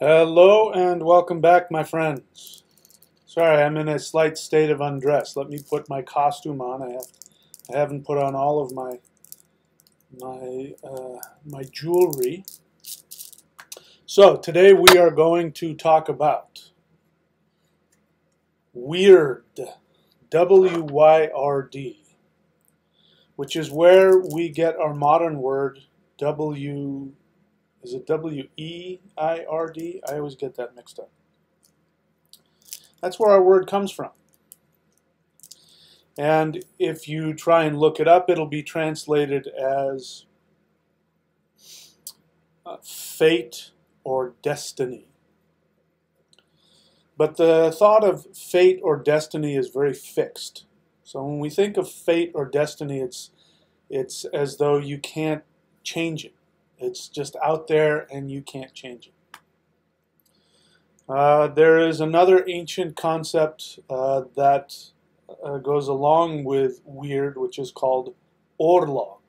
Hello and welcome back, my friends. Sorry, I'm in a slight state of undress. Let me put my costume on. I haven't put on all of my jewelry. So today we are going to talk about WYRD, WYRD, which is where we get our modern word W. Is it W-E-I-R-D? I always get that mixed up. That's where our word comes from. And if you try and look it up, it'll be translated as fate or destiny. But the thought of fate or destiny is very fixed. So when we think of fate or destiny, it's as though you can't change it. It's just out there and you can't change it. There is another ancient concept that goes along with WYRD, which is called Orlog.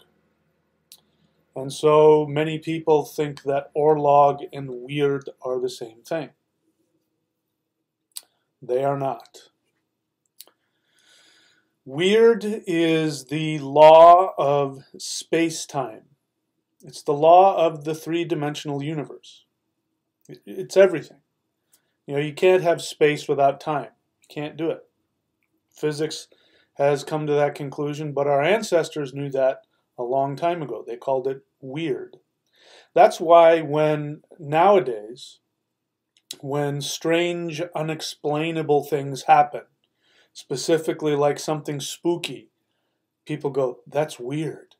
And so many people think that Orlog and WYRD are the same thing. They are not. WYRD is the law of space-time. It's the law of the three-dimensional universe. It's everything. You know, you can't have space without time. You can't do it. Physics has come to that conclusion, but our ancestors knew that a long time ago. They called it WYRD. That's why nowadays, when strange, unexplainable things happen, specifically like something spooky, people go, "That's weird."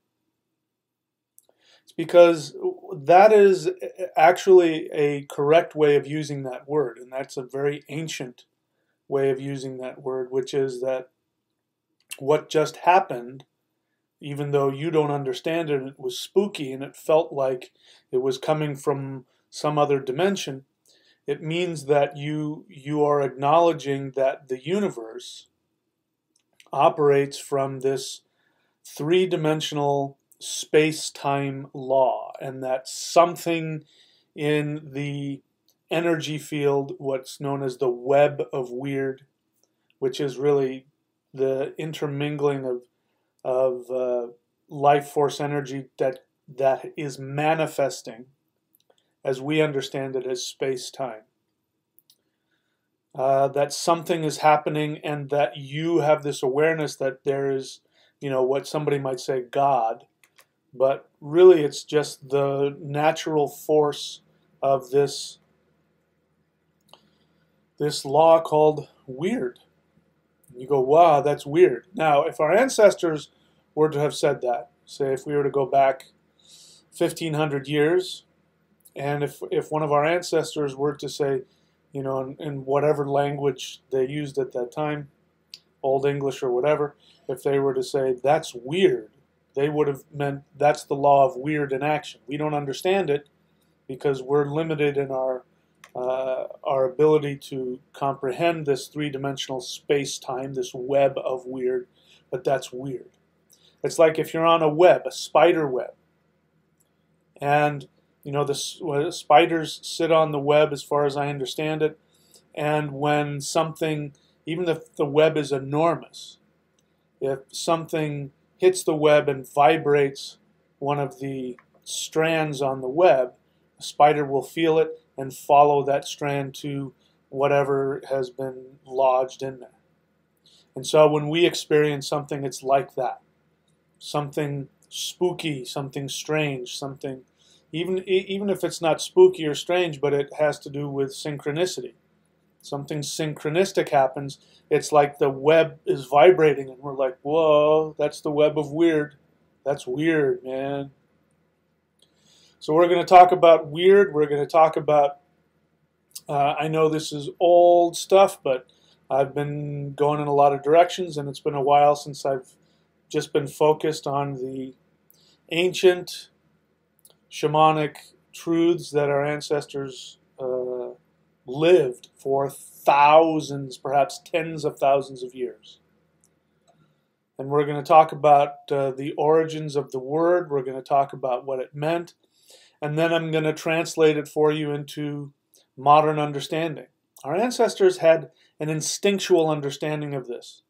It's because that is actually a correct way of using that word, and that's a very ancient way of using that word, which is that what just happened, even though you don't understand it, it was spooky and it felt like it was coming from some other dimension, it means that you are acknowledging that the universe operates from this three-dimensional space-time law, and that something in the energy field, what's known as the web of WYRD, which is really the intermingling of life force energy that is manifesting, as we understand it, as space-time. That something is happening, and that you have this awareness that there is, what somebody might say God, but really it's just the natural force of this law called WYRD. You go, wow, that's weird. Now, if our ancestors were to have said that, say if we were to go back 1,500 years, and if one of our ancestors were to say, in whatever language they used at that time, Old English or whatever, if they were to say, that's weird, they would have meant that's the law of WYRD in action. We don't understand it because we're limited in our ability to comprehend this three-dimensional space-time, this web of WYRD, but that's weird. It's like if you're on a web, a spider web, and the spiders sit on the web, as far as I understand it, and when something, even if the web is enormous, if something hits the web and vibrates one of the strands on the web, the spider will feel it and follow that strand to whatever has been lodged in there. And so when we experience something, it's like that. Something spooky, something strange, something, even if it's not spooky or strange, but it has to do with synchronicity. Something synchronistic happens, it's like the web is vibrating and we're like, whoa, that's the web of WYRD. That's weird, man. So we're going to talk about WYRD. We're going to talk about, I know this is old stuff, but I've been going in a lot of directions, and it's been a while since I've just been focused on the ancient shamanic truths that our ancestors lived for thousands, perhaps tens of thousands of years. And we're going to talk about the origins of the word. We're going to talk about what it meant. And then I'm going to translate it for you into modern understanding. Our ancestors had an instinctual understanding of this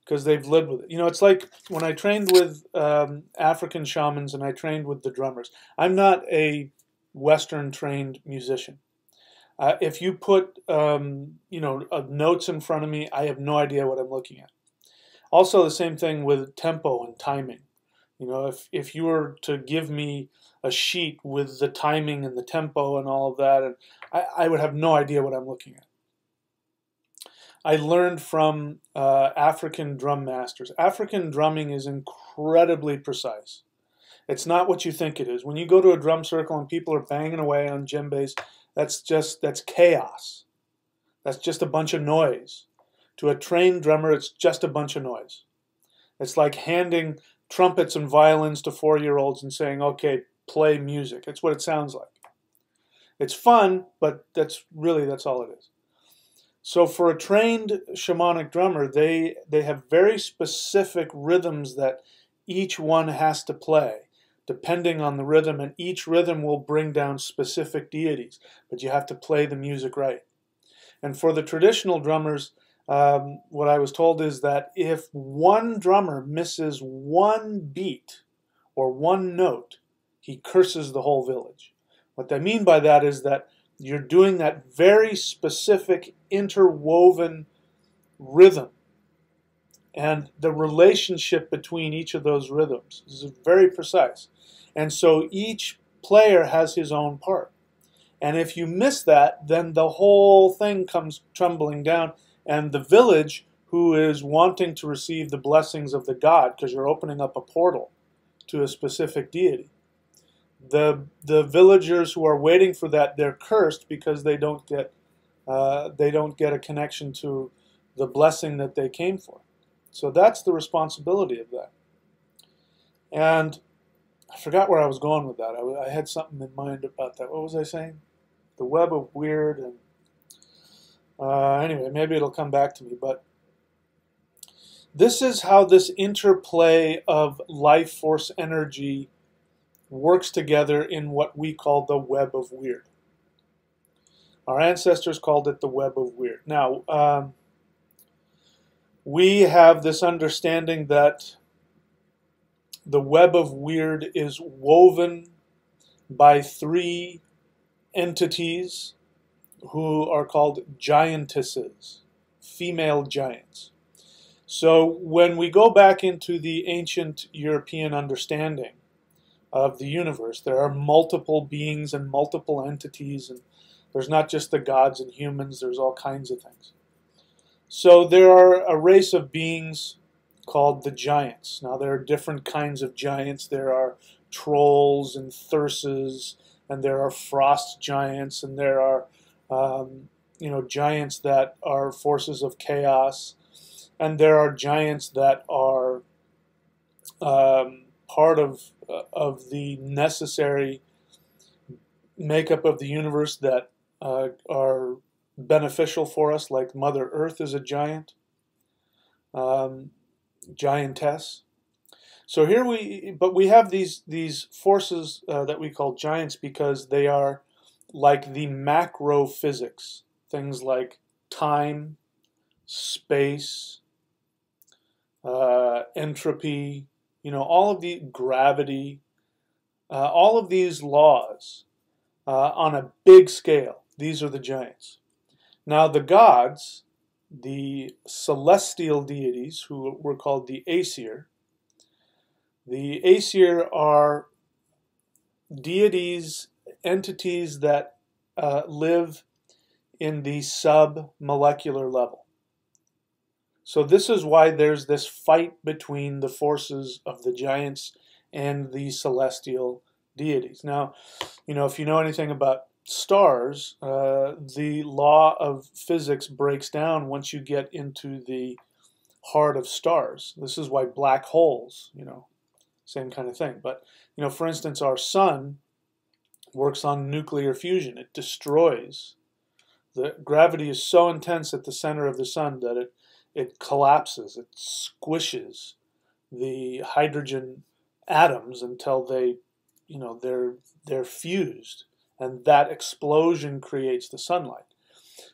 because they've lived with it. You know, it's like when I trained with African shamans and I trained with the drummers. I'm not a Western trained musician. If you put notes in front of me, I have no idea what I'm looking at. Also, the same thing with tempo and timing. You know, if you were to give me a sheet with the timing and the tempo and all of that, and I would have no idea what I'm looking at. I learned from African drum masters. African drumming is incredibly precise. It's not what you think it is. When you go to a drum circle and people are banging away on djembes, that's chaos. That's just a bunch of noise. To a trained drummer, it's just a bunch of noise. It's like handing trumpets and violins to 4-year-olds and saying, okay, play music. It's what it sounds like. It's fun, but that's all it is. So for a trained shamanic drummer, they have very specific rhythms that each one has to play, depending on the rhythm, and each rhythm will bring down specific deities, but you have to play the music right. And for the traditional drummers, what I was told is that if one drummer misses one beat or one note, he curses the whole village. What I mean by that is that you're doing that very specific interwoven rhythm, and the relationship between each of those rhythms is very precise. And so each player has his own part. And if you miss that, then the whole thing comes tumbling down, and the village, who is wanting to receive the blessings of the god, because you're opening up a portal to a specific deity, the villagers who are waiting for that, they're cursed because they don't get a connection to the blessing that they came for. So that's the responsibility of that. And I forgot where I was going with that. I had something in mind about that. What was I saying? The web of WYRD, and anyway, maybe it'll come back to me. But this is how this interplay of life force energy works together in what we call the web of WYRD. Our ancestors called it the web of WYRD. Now, we have this understanding that the web of WYRD is woven by 3 entities who are called giantesses, female giants. So when we go back into the ancient European understanding of the universe, there are multiple beings and multiple entities, and there's not just the gods and humans, there's all kinds of things. So there are a race of beings called the giants. Now there are different kinds of giants. There are trolls and thyrses, and there are frost giants, and there are giants that are forces of chaos, and there are giants that are part of the necessary makeup of the universe that are beneficial for us, like Mother Earth is a giant, giantess. So here we have these forces that we call giants because they are like the macro physics, things like time, space, entropy, all of the gravity, all of these laws on a big scale. These are the giants. Now the gods, the celestial deities, who were called the Aesir are deities, entities that live in the sub-molecular level. So this is why there's this fight between the forces of the giants and the celestial deities. Now, if you know anything about stars, the law of physics breaks down once you get into the heart of stars. This is why black holes, same kind of thing. But, for instance, our sun works on nuclear fusion. It destroys. The gravity is so intense at the center of the sun that it collapses, it squishes the hydrogen atoms until they're fused, and that explosion creates the sunlight.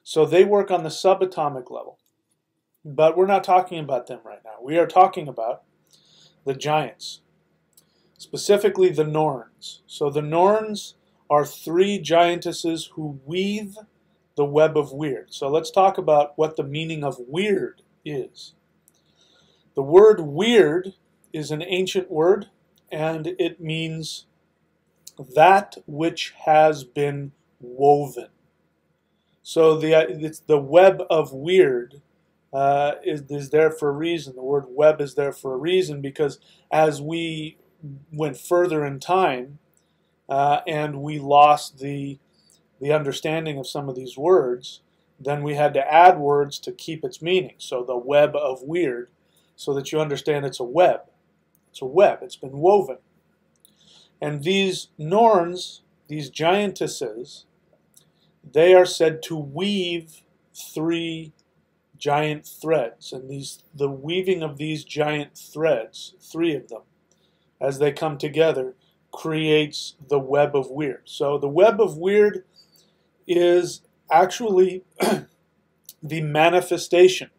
So they work on the subatomic level, but we're not talking about them right now. We are talking about the giants, specifically the Norns. So the Norns are 3 giantesses who weave the web of WYRD. So let's talk about what the meaning of WYRD is. The word WYRD is an ancient word, and it means that which has been woven. So the web of WYRD is there for a reason. The word web is there for a reason, because as we went further in time and we lost the understanding of some of these words, then we had to add words to keep its meaning. So the web of WYRD, so that you understand it's a web. It's a web. It's been woven. And these Norns, these giantesses, they are said to weave 3 giant threads. And the weaving of these giant threads, 3 of them, as they come together, creates the web of WYRD. So the web of WYRD is actually the manifestation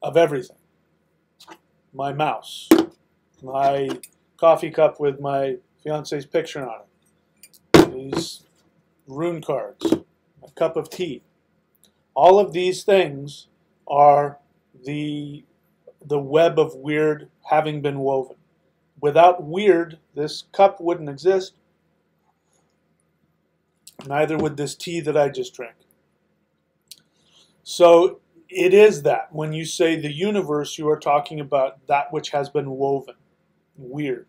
of everything. My mouse, my coffee cup with my fiance's picture on it, these rune cards, a cup of tea. All of these things are the web of WYRD having been woven. Without WYRD, this cup wouldn't exist. Neither would this tea that I just drank. So it is that. When you say the universe, you are talking about that which has been woven. WYRD.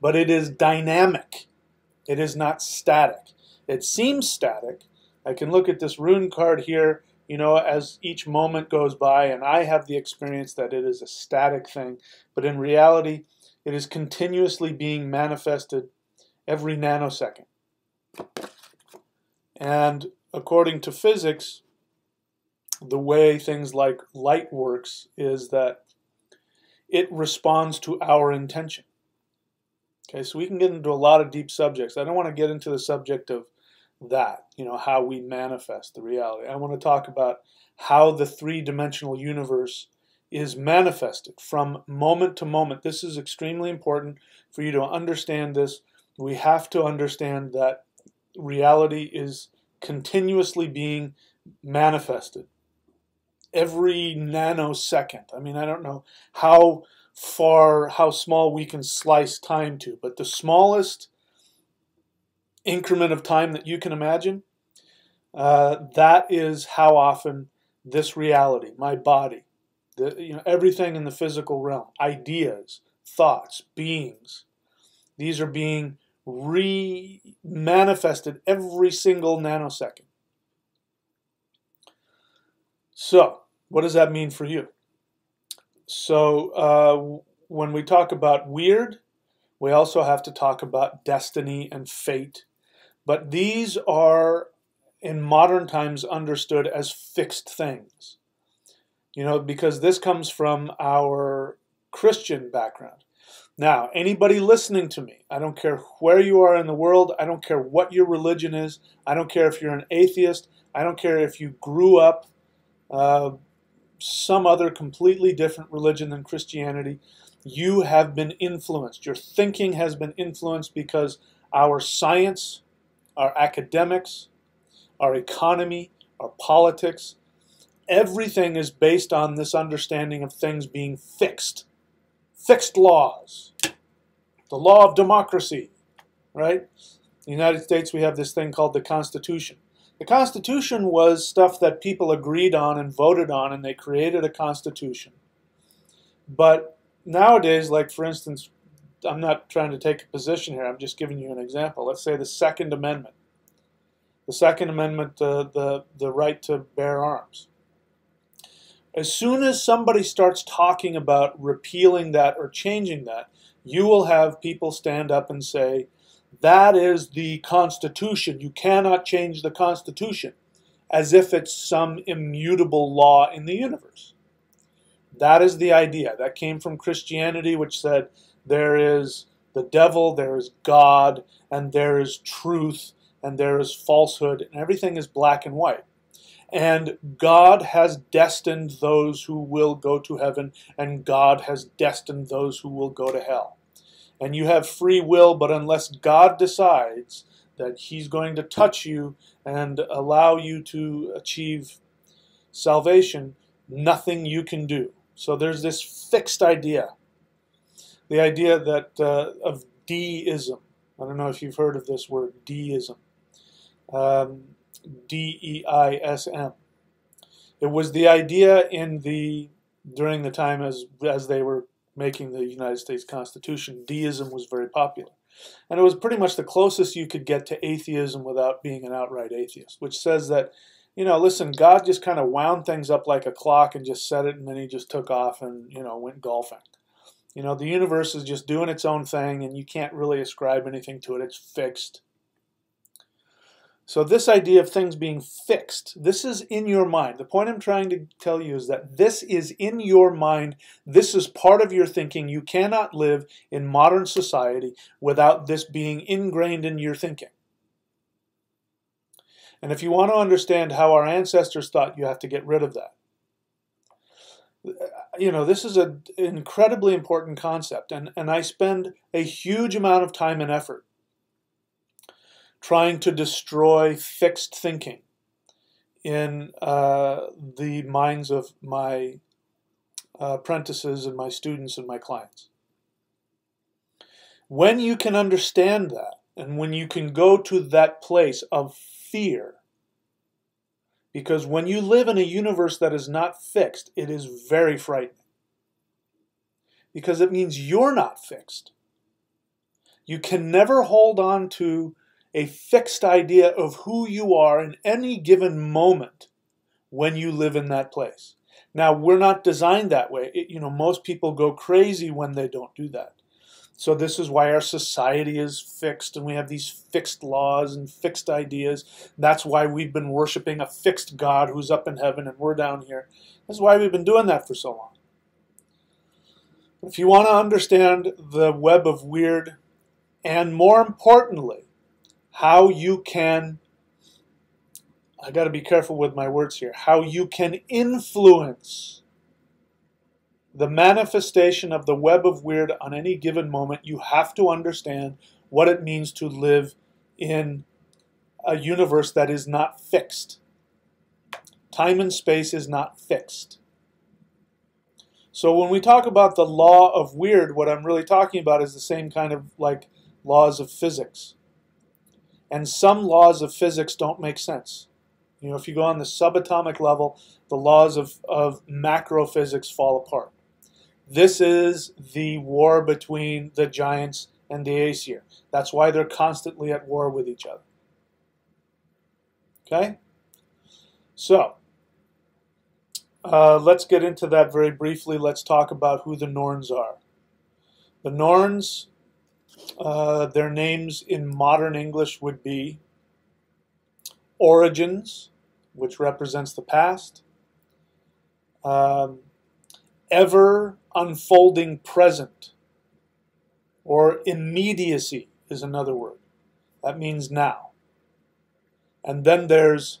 But it is dynamic. It is not static. It seems static. I can look at this rune card here, as each moment goes by, and I have the experience that it is a static thing. But in reality, it is continuously being manifested every nanosecond. And according to physics, the way things like light works is that it responds to our intention. Okay, so we can get into a lot of deep subjects. I don't want to get into the subject of that, how we manifest the reality. I want to talk about how the 3-dimensional universe is manifested from moment to moment. This is extremely important for you to understand this. We have to understand that reality is continuously being manifested every nanosecond. I mean, I don't know how small we can slice time to, but the smallest increment of time that you can imagine, that is how often this reality, my body, everything in the physical realm, ideas, thoughts, beings, these are being manifested every single nanosecond. So, what does that mean for you? So, when we talk about WYRD, we also have to talk about destiny and fate. But these are, in modern times, understood as fixed things. Because this comes from our Christian background. Now, anybody listening to me, I don't care where you are in the world, I don't care what your religion is, I don't care if you're an atheist, I don't care if you grew up some other completely different religion than Christianity, you have been influenced. Your thinking has been influenced because our science, our academics, our economy, our politics, everything is based on this understanding of things being fixed. Fixed laws. The law of democracy, right? In the United States, we have this thing called the Constitution. The Constitution was stuff that people agreed on and voted on, and they created a Constitution. But nowadays, like for instance, I'm not trying to take a position here, I'm just giving you an example. Let's say the Second Amendment. The Second Amendment, the right to bear arms. As soon as somebody starts talking about repealing that or changing that, you will have people stand up and say, that is the Constitution. You cannot change the Constitution, as if it's some immutable law in the universe. That is the idea. That came from Christianity, which said there is the devil, there is God, and there is truth, and there is falsehood, and everything is black and white. And God has destined those who will go to heaven, and God has destined those who will go to hell. And you have free will, but unless God decides that He's going to touch you and allow you to achieve salvation, nothing you can do. So there's this fixed idea, the idea that of deism. I don't know if you've heard of this word, deism. D-E-I-S-M. It was the idea during the time as they were making the United States Constitution. Deism was very popular. And it was pretty much the closest you could get to atheism without being an outright atheist, which says that, listen, God just kind of wound things up like a clock and just set it, and then He just took off and, went golfing. The universe is just doing its own thing, and you can't really ascribe anything to it. It's fixed. So this idea of things being fixed, this is in your mind. The point I'm trying to tell you is that this is in your mind. This is part of your thinking. You cannot live in modern society without this being ingrained in your thinking. And if you want to understand how our ancestors thought, you have to get rid of that. This is an incredibly important concept, and I spend a huge amount of time and effort trying to destroy fixed thinking in the minds of my apprentices and my students and my clients. When you can understand that, and when you can go to that place of fear, because when you live in a universe that is not fixed, it is very frightening. Because it means you're not fixed. You can never hold on to a fixed idea of who you are in any given moment when you live in that place. Now, we're not designed that way. Most people go crazy when they don't do that. So this is why our society is fixed, and we have these fixed laws and fixed ideas. That's why we've been worshiping a fixed God who's up in heaven and we're down here. That's why we've been doing that for so long. If you want to understand the web of WYRD, and more importantly, how you can, I got to be careful with my words here, how you can influence the manifestation of the web of WYRD on any given moment, you have to understand what it means to live in a universe that is not fixed. Time and space is not fixed. So when we talk about the law of WYRD, what I'm really talking about is the same kind of like laws of physics. And some laws of physics don't make sense. If you go on the subatomic level, the laws of macro physics fall apart. This is the war between the giants and the Aesir. That's why they're constantly at war with each other. Okay? So, let's get into that very briefly. Let's talk about who the Norns are. The Norns, their names in modern English would be Origins, which represents the past. Ever unfolding present, or immediacy is another word. That means now. And then there's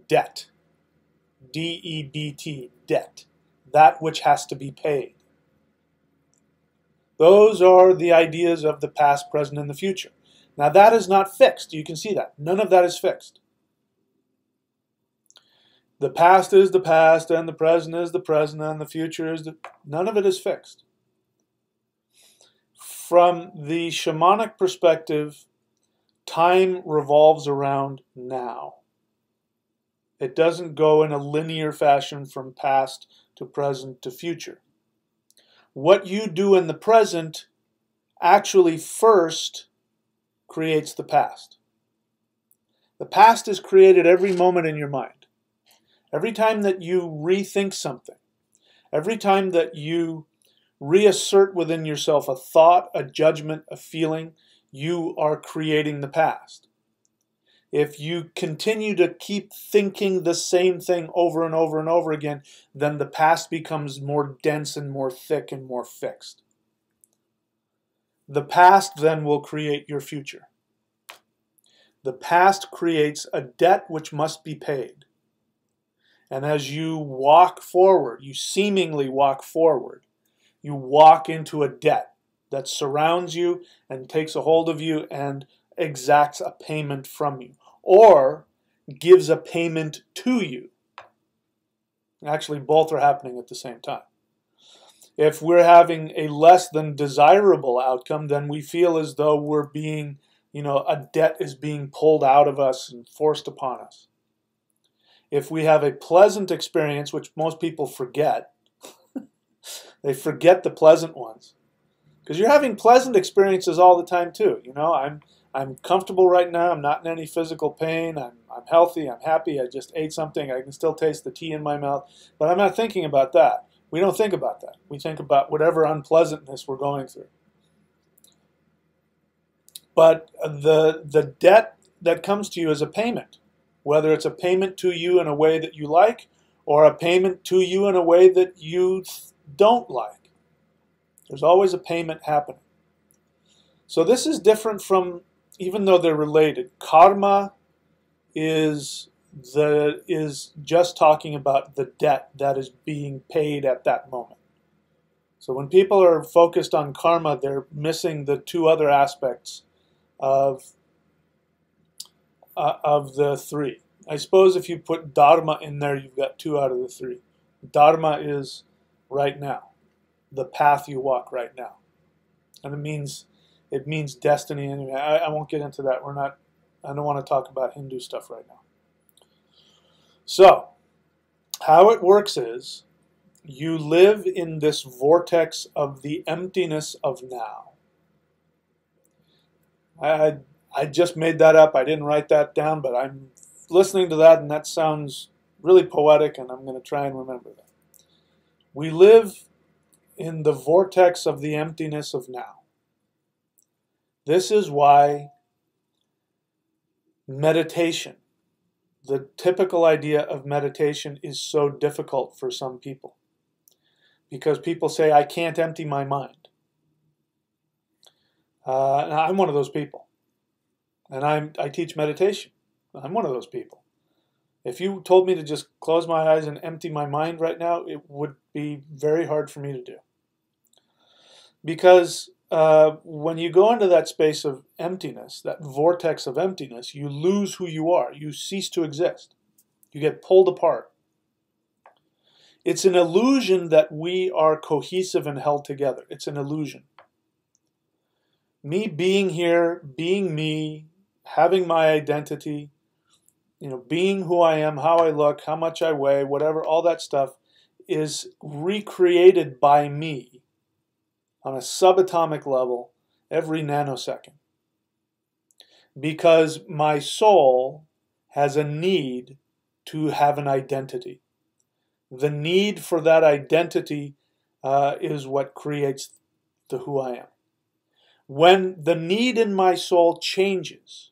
debt. D-E-B-T, debt. That which has to be paid. Those are the ideas of the past, present, and the future. Now that is not fixed. You can see that. None of that is fixed. The past is the past, and the present is the present, and the future is the... None of it is fixed. From the shamanic perspective, time revolves around now. It doesn't go in a linear fashion from past to present to future. What you do in the present actually first creates the past. The past is created every moment in your mind. Every time that you rethink something, every time that you reassert within yourself a thought, a judgment, a feeling, you are creating the past. If you continue to keep thinking the same thing over and over and over again, then the past becomes more dense and more thick and more fixed. The past then will create your future. The past creates a debt which must be paid. And as you walk forward, you seemingly walk forward, you walk into a debt that surrounds you and takes a hold of you and exacts a payment from you, or gives a payment to you. Actually, both are happening at the same time. If we're having a less than desirable outcome, then we feel as though we're being, a debt is being pulled out of us and forced upon us. If we have a pleasant experience, which most people forget, they forget the pleasant ones. Because you're having pleasant experiences all the time too. I'm comfortable right now. I'm not in any physical pain. I'm healthy. I'm happy. I just ate something. I can still taste the tea in my mouth. But I'm not thinking about that. We don't think about that. We think about whatever unpleasantness we're going through. But the debt that comes to you is a payment. Whether it's a payment to you in a way that you like, or a payment to you in a way that you don't like. There's always a payment happening. So this is different from, even though they're related, karma is just talking about the debt that is being paid at that moment. So when people are focused on karma, they're missing the two other aspects of the three. I suppose if you put dharma in there, you've got two out of the three. Dharma is right now, the path you walk right now, and it means destiny. Anyway, I won't get into that. I don't want to talk about Hindu stuff right now. So, how it works is, you live in this vortex of the emptiness of now. I just made that up. I didn't write that down, but I'm listening to that, and that sounds really poetic, and I'm going to try and remember that. We live in the vortex of the emptiness of now. This is why meditation, the typical idea of meditation, is so difficult for some people. Because people say, I can't empty my mind. And I'm one of those people. And I teach meditation. I'm one of those people. If you told me to just close my eyes and empty my mind right now, it would be very hard for me to do. Because when you go into that space of emptiness, that vortex of emptiness, you lose who you are. You cease to exist. You get pulled apart. It's an illusion that we are cohesive and held together. It's an illusion. Me being here, being me, having my identity, being who I am, how I look, how much I weigh, whatever, all that stuff is recreated by me on a subatomic level every nanosecond. Because my soul has a need to have an identity. The need for that identity is what creates the who I am. When the need in my soul changes,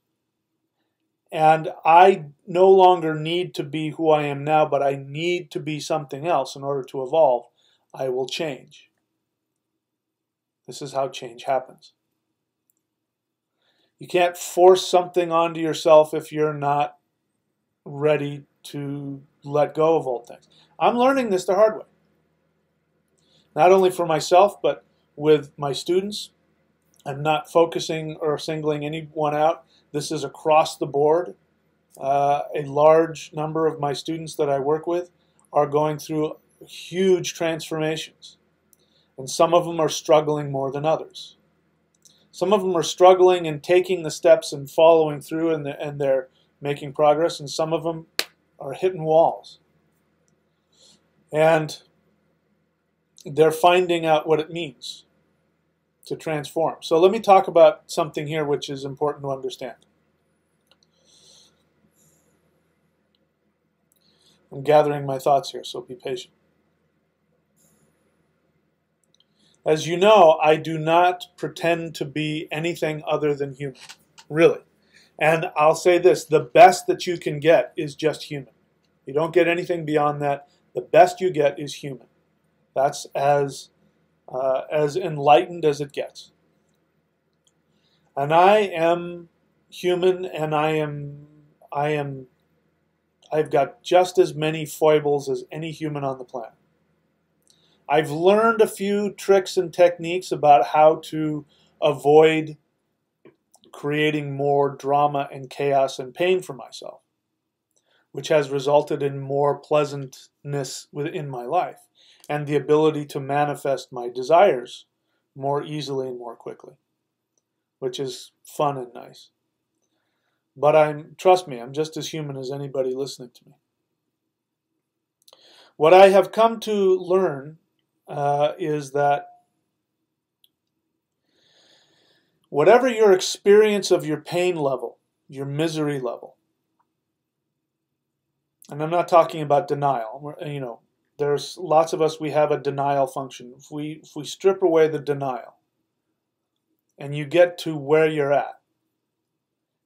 and I no longer need to be who I am now, but I need to be something else in order to evolve, I will change. This is how change happens. You can't force something onto yourself if you're not ready to let go of old things. I'm learning this the hard way. Not only for myself, but with my students. I'm not focusing or singling anyone out. This is across the board. A large number of my students that I work with are going through huge transformations. And some of them are struggling more than others. Some of them are struggling and taking the steps and following through, and they're making progress, and some of them are hitting walls. And they're finding out what it means to transform. So let me talk about something here which is important to understand. I'm gathering my thoughts here, so be patient. As you know, I do not pretend to be anything other than human, really. And I'll say this, the best that you can get is just human. You don't get anything beyond that. The best you get is human. That's as enlightened as it gets. And I am human, and I've got just as many foibles as any human on the planet. I've learned a few tricks and techniques about how to avoid creating more drama and chaos and pain for myself, which has resulted in more pleasantness within my life and the ability to manifest my desires more easily and more quickly, which is fun and nice. But trust me, I'm just as human as anybody listening to me. What I have come to learn is that whatever your experience of your pain level, your misery level, and I'm not talking about denial. There's lots of us, we have a denial function. If we strip away the denial and you get to where you're at,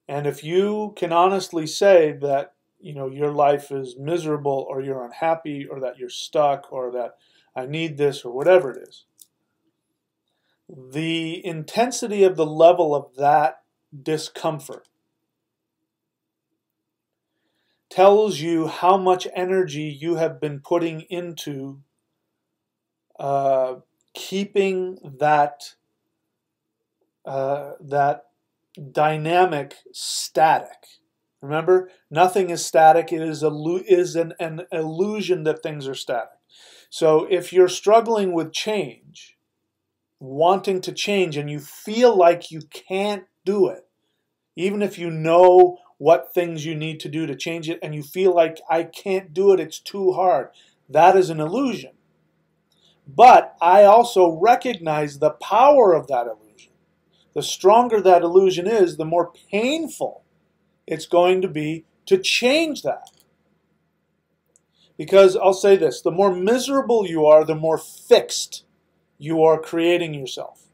and if you can honestly say that your life is miserable, or you're unhappy, or that you're stuck, or that I need this, or whatever it is, the intensity of the level of that discomfort tells you how much energy you have been putting into keeping that dynamic static. Remember, nothing is static. It is an illusion that things are static. So if you're struggling with change, wanting to change, and you feel like you can't do it, even if you know what things you need to do to change it, and you feel like I can't do it, it's too hard, that is an illusion. But I also recognize the power of that illusion. The stronger that illusion is, the more painful it's going to be to change that. Because I'll say this, the more miserable you are, the more fixed you are creating yourself.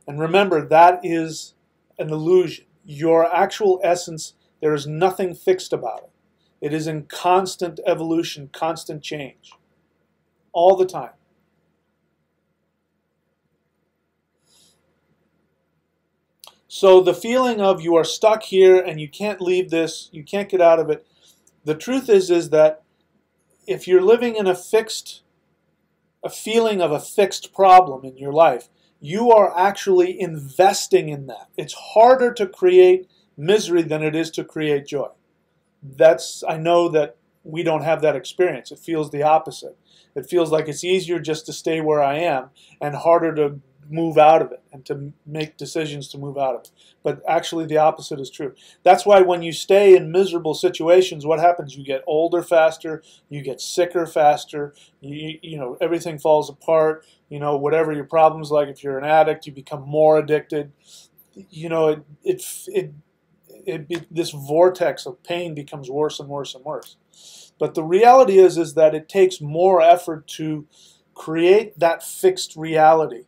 And remember, that is an illusion. Your actual essence, there is nothing fixed about it. It is in constant evolution, constant change, all the time. So the feeling of you are stuck here and you can't leave this, you can't get out of it, the truth is that if you're living in a feeling of a fixed problem in your life, you are actually investing in that. It's harder to create misery than it is to create joy. I know that we don't have that experience. It feels the opposite. It feels like it's easier just to stay where I am and harder to move out of it and to make decisions to move out of it. But actually the opposite is true. That's why when you stay in miserable situations, what happens? You get older faster, you get sicker faster, everything falls apart, whatever your problems, like if you're an addict, you become more addicted. This vortex of pain becomes worse and worse and worse. But the reality is that it takes more effort to create that fixed reality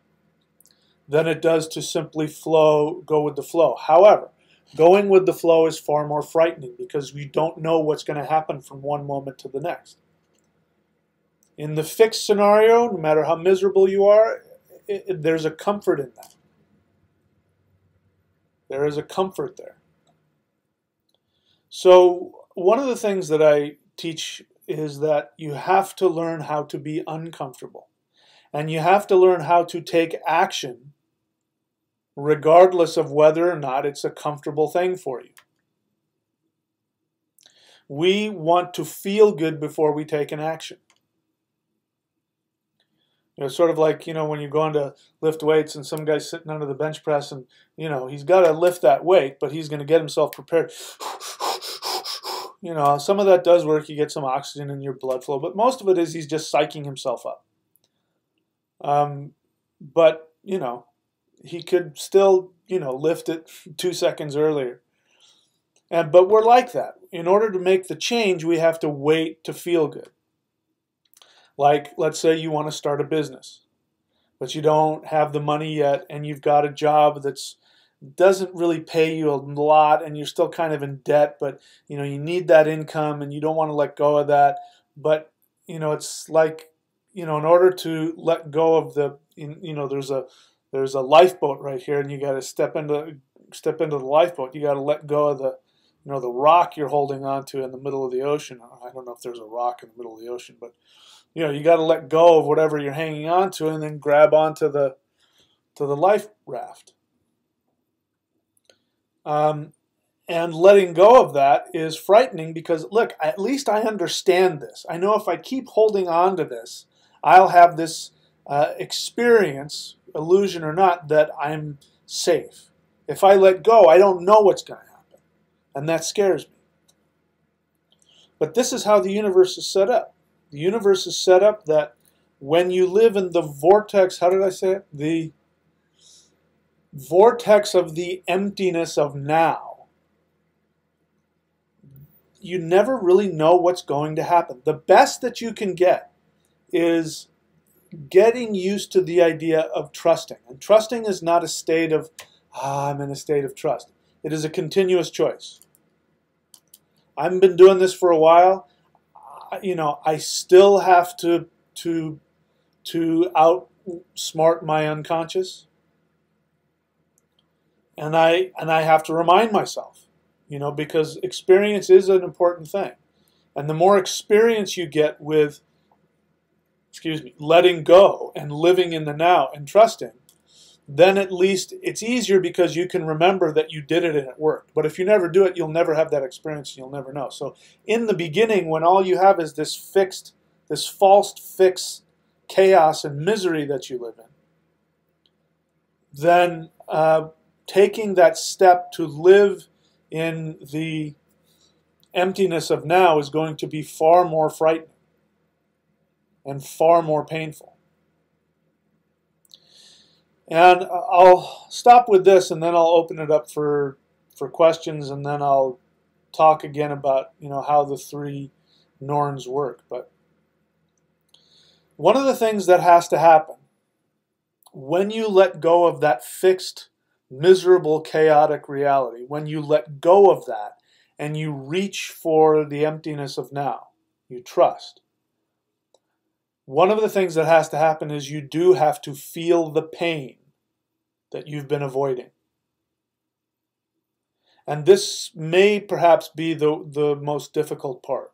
than it does to simply go with the flow. However, going with the flow is far more frightening because we don't know what's going to happen from one moment to the next. In the fixed scenario, no matter how miserable you are, there's a comfort in that. There is a comfort there. So one of the things that I teach is that you have to learn how to be uncomfortable. And you have to learn how to take action regardless of whether or not it's a comfortable thing for you. We want to feel good before we take an action. Sort of like, when you're going to lift weights and some guy's sitting under the bench press and, he's got to lift that weight, but he's going to get himself prepared. Some of that does work. You get some oxygen in your blood flow, but most of it is he's just psyching himself up. But, he could still, lift it 2 seconds earlier. But we're like that. In order to make the change, we have to wait to feel good. Like, let's say you want to start a business, but you don't have the money yet, and you've got a job that doesn't really pay you a lot, and you're still kind of in debt, but, you need that income, and you don't want to let go of that. But, it's like, in order to let go of there's a lifeboat right here, and you got to step into the lifeboat, you got to let go of the, the rock you're holding onto in the middle of the ocean. I don't know if there's a rock in the middle of the ocean, but you got to let go of whatever you're hanging onto and then grab onto the life raft. And letting go of that is frightening because, look, at least I understand this. I know if I keep holding on to this, I'll have this experience, illusion or not, that I'm safe. If I let go, I don't know what's going to happen. And that scares me. But this is how the universe is set up. The universe is set up that when you live in the vortex, how did I say it? The vortex of the emptiness of now. You never really know what's going to happen. The best that you can get is getting used to the idea of trusting. And trusting is not a state of, I'm in a state of trust. It is a continuous choice. I've been doing this for a while. I still have to outsmart my unconscious. And I have to remind myself. Because experience is an important thing. And the more experience you get with, letting go and living in the now and trusting, then at least it's easier because you can remember that you did it and it worked. But if you never do it, you'll never have that experience and you'll never know. So in the beginning, when all you have is this false fixed chaos and misery that you live in, then taking that step to live in the emptiness of now is going to be far more frightening and far more painful. And I'll stop with this and then I'll open it up for questions, and then I'll talk again about how the three Norns work. But one of the things that has to happen when you let go of that fixed, miserable, chaotic reality, when you let go of that and you reach for the emptiness of now, you trust. One of the things that has to happen is you do have to feel the pain that you've been avoiding. And this may perhaps be the most difficult part.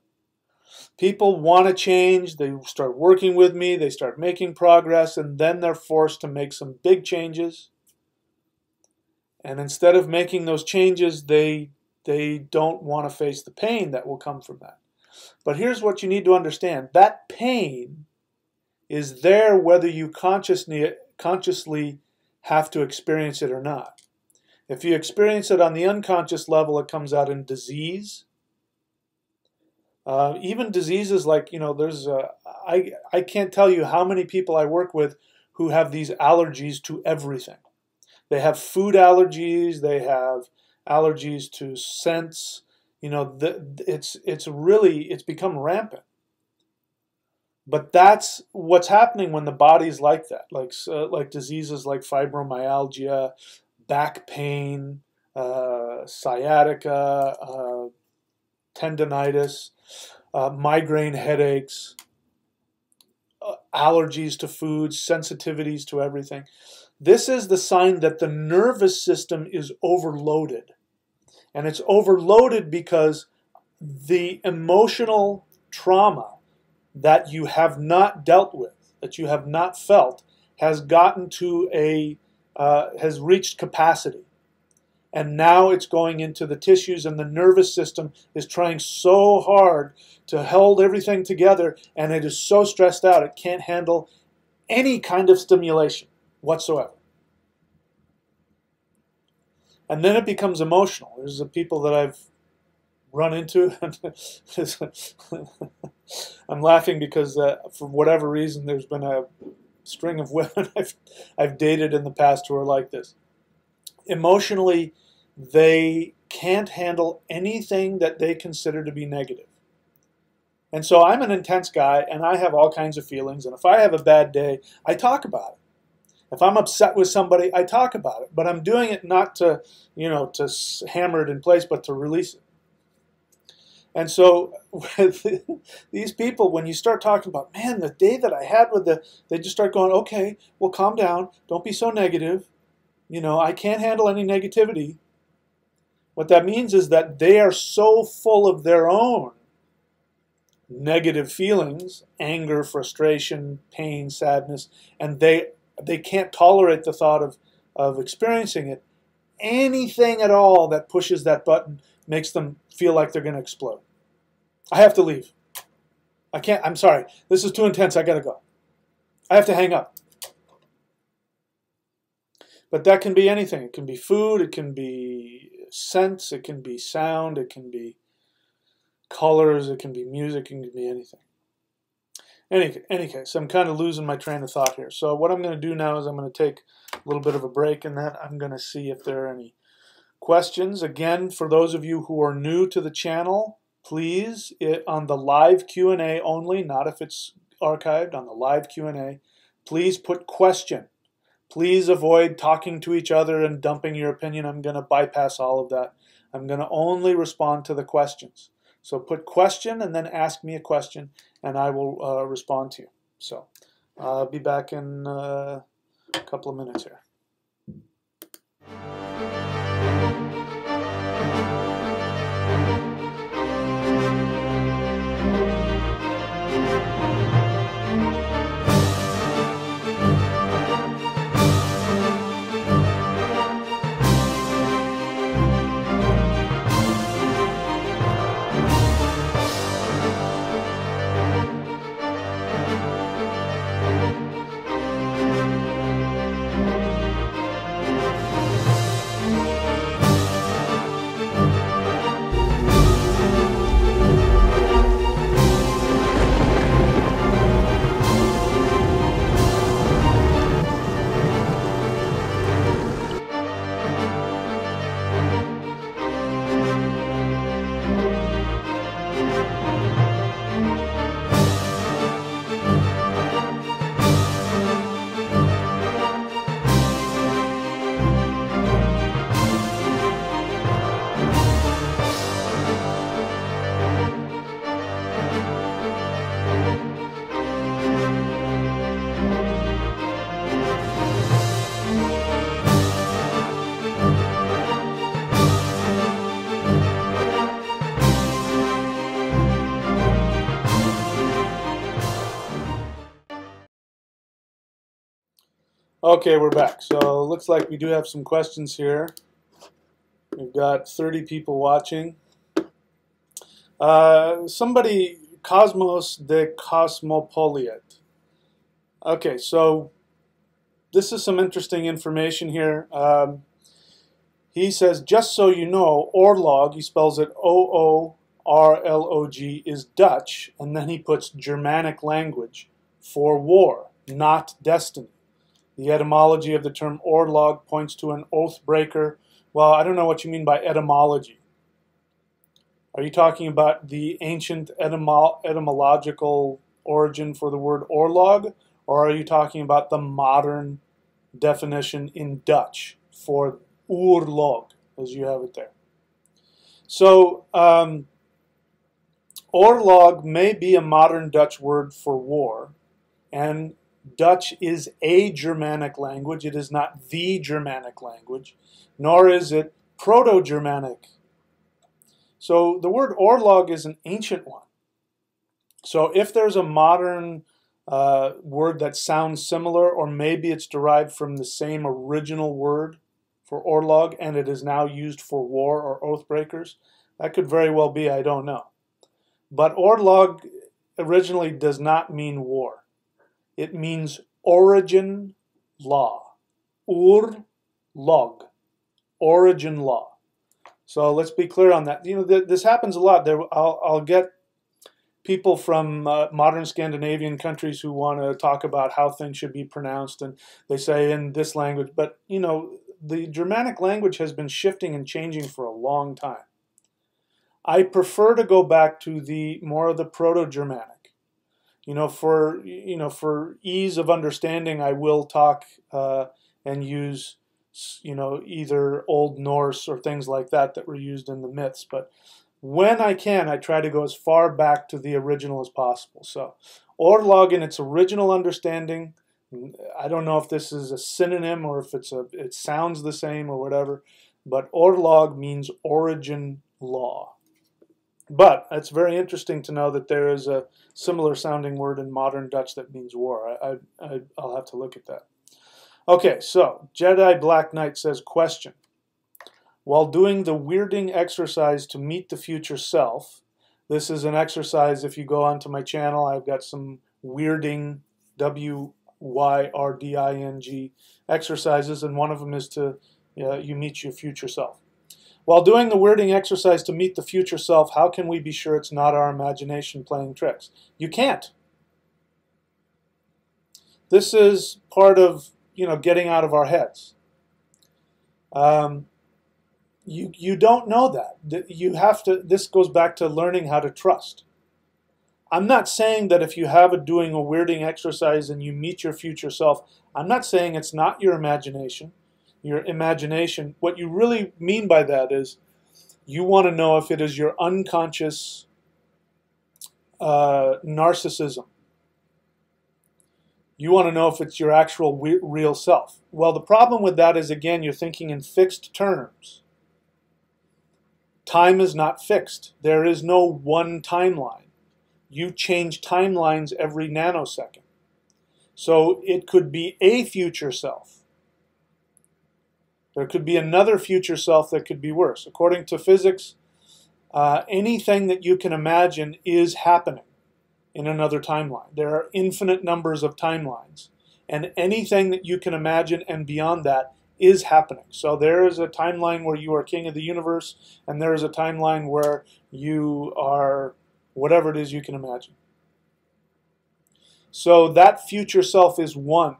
People want to change, they start working with me, they start making progress, and then they're forced to make some big changes. And instead of making those changes, they don't want to face the pain that will come from that. But here's what you need to understand. That pain is there whether you consciously have to experience it or not. If you experience it on the unconscious level, it comes out in disease. Even diseases like, I can't tell you how many people I work with who have these allergies to everything. They have food allergies. They have allergies to scents. It's become rampant. But that's what's happening when the body's like that, like diseases like fibromyalgia, back pain, sciatica, tendinitis, migraine headaches, allergies to foods, sensitivities to everything. This is the sign that the nervous system is overloaded. And it's overloaded because the emotional trauma that you have not dealt with, that you have not felt, has gotten to has reached capacity. And now it's going into the tissues, and the nervous system is trying so hard to hold everything together, and it is so stressed out it can't handle any kind of stimulation whatsoever. And then it becomes emotional. There's the people that I've run into. I'm laughing because for whatever reason there's been a string of women I've dated in the past who are like this. Emotionally, they can't handle anything that they consider to be negative. And so I'm an intense guy, and I have all kinds of feelings, and if I have a bad day, I talk about it. If I'm upset with somebody, I talk about it, but I'm doing it not to, to hammer it in place, but to release it. And so with these people, when you start talking about, man, the day that I had with they just start going, okay, well, calm down. Don't be so negative. I can't handle any negativity. What that means is that they are so full of their own negative feelings, anger, frustration, pain, sadness, and they can't tolerate the thought of experiencing it. Anything at all that pushes that button makes them feel like they're going to explode. I have to leave. I can't, I'm sorry. This is too intense. I got to go. I have to hang up. But that can be anything. It can be food, it can be scents, it can be sound, it can be colors, it can be music, it can be anything. Any case, I'm kind of losing my train of thought here. So what I'm going to do now is I'm going to take a little bit of a break, and then I'm going to see if there are any questions. Again, for those of you who are new to the channel, please, on the live Q&A only, not if it's archived, on the live Q&A, please put question. Please avoid talking to each other and dumping your opinion. I'm going to bypass all of that. I'm going to only respond to the questions. So put question and then ask me a question, and I will respond to you. So I'll be back in a couple of minutes here. Okay, we're back. So it looks like we do have some questions here. We've got 30 people watching. Somebody, Cosmos de Cosmopoliet. Okay, so this is some interesting information here. He says, just so you know, Orlog, he spells it O-O-R-L-O-G, is Dutch, and then he puts Germanic language for war, not destiny. The etymology of the term Orlog points to an oath breaker. Well, I don't know what you mean by etymology. Are you talking about the ancient etymological origin for the word Orlog, or are you talking about the modern definition in Dutch for Oorlog, as you have it there? So, Orlog may be a modern Dutch word for war, and Dutch is a Germanic language. It is not the Germanic language, nor is it Proto-Germanic. So the word Orlog is an ancient one. So if there's a modern word that sounds similar, or maybe it's derived from the same original word for Orlog and it is now used for war or oath breakers, that could very well be, I don't know. But Orlog originally does not mean war. It means origin law. Log. Origin law. So let's be clear on that. You know, this happens a lot. I'll get people from modern Scandinavian countries who want to talk about how things should be pronounced, and they say in this language. But, you know, the Germanic language has been shifting and changing for a long time. I prefer to go back to the more of the Proto-Germanic. For ease of understanding, I will talk and use, either Old Norse or things like that were used in the myths. But when I can, I try to go as far back to the original as possible. So, Orlog in its original understanding, I don't know if this is a synonym or if it sounds the same or whatever, but Orlog means origin law. But it's very interesting to know that there is a similar sounding word in modern Dutch that means war. I'll have to look at that. Okay, so Jedi Black Knight says, question. While doing the WYRDing exercise to meet the future self, this is an exercise, if you go onto my channel, I've got some WYRDing, WYRDING exercises, and one of them is to you meet your future self. While doing the WYRDing exercise to meet the future self, how can we be sure it's not our imagination playing tricks? You can't. This is part of, getting out of our heads. You don't know that. You have to. This goes back to learning how to trust. I'm not saying that if you have doing a WYRDing exercise and you meet your future self, I'm not saying it's not your imagination. Your imagination, what you really mean by that is you want to know if it is your unconscious narcissism. You want to know if it's your actual real self. Well, the problem with that is, again, you're thinking in fixed terms. Time is not fixed. There is no one timeline. You change timelines every nanosecond. So it could be a future self. There could be another future self that could be worse. According to physics, anything that you can imagine is happening in another timeline. There are infinite numbers of timelines. And anything that you can imagine and beyond that is happening. So there is a timeline where you are king of the universe, and there is a timeline where you are whatever it is you can imagine. So that future self is one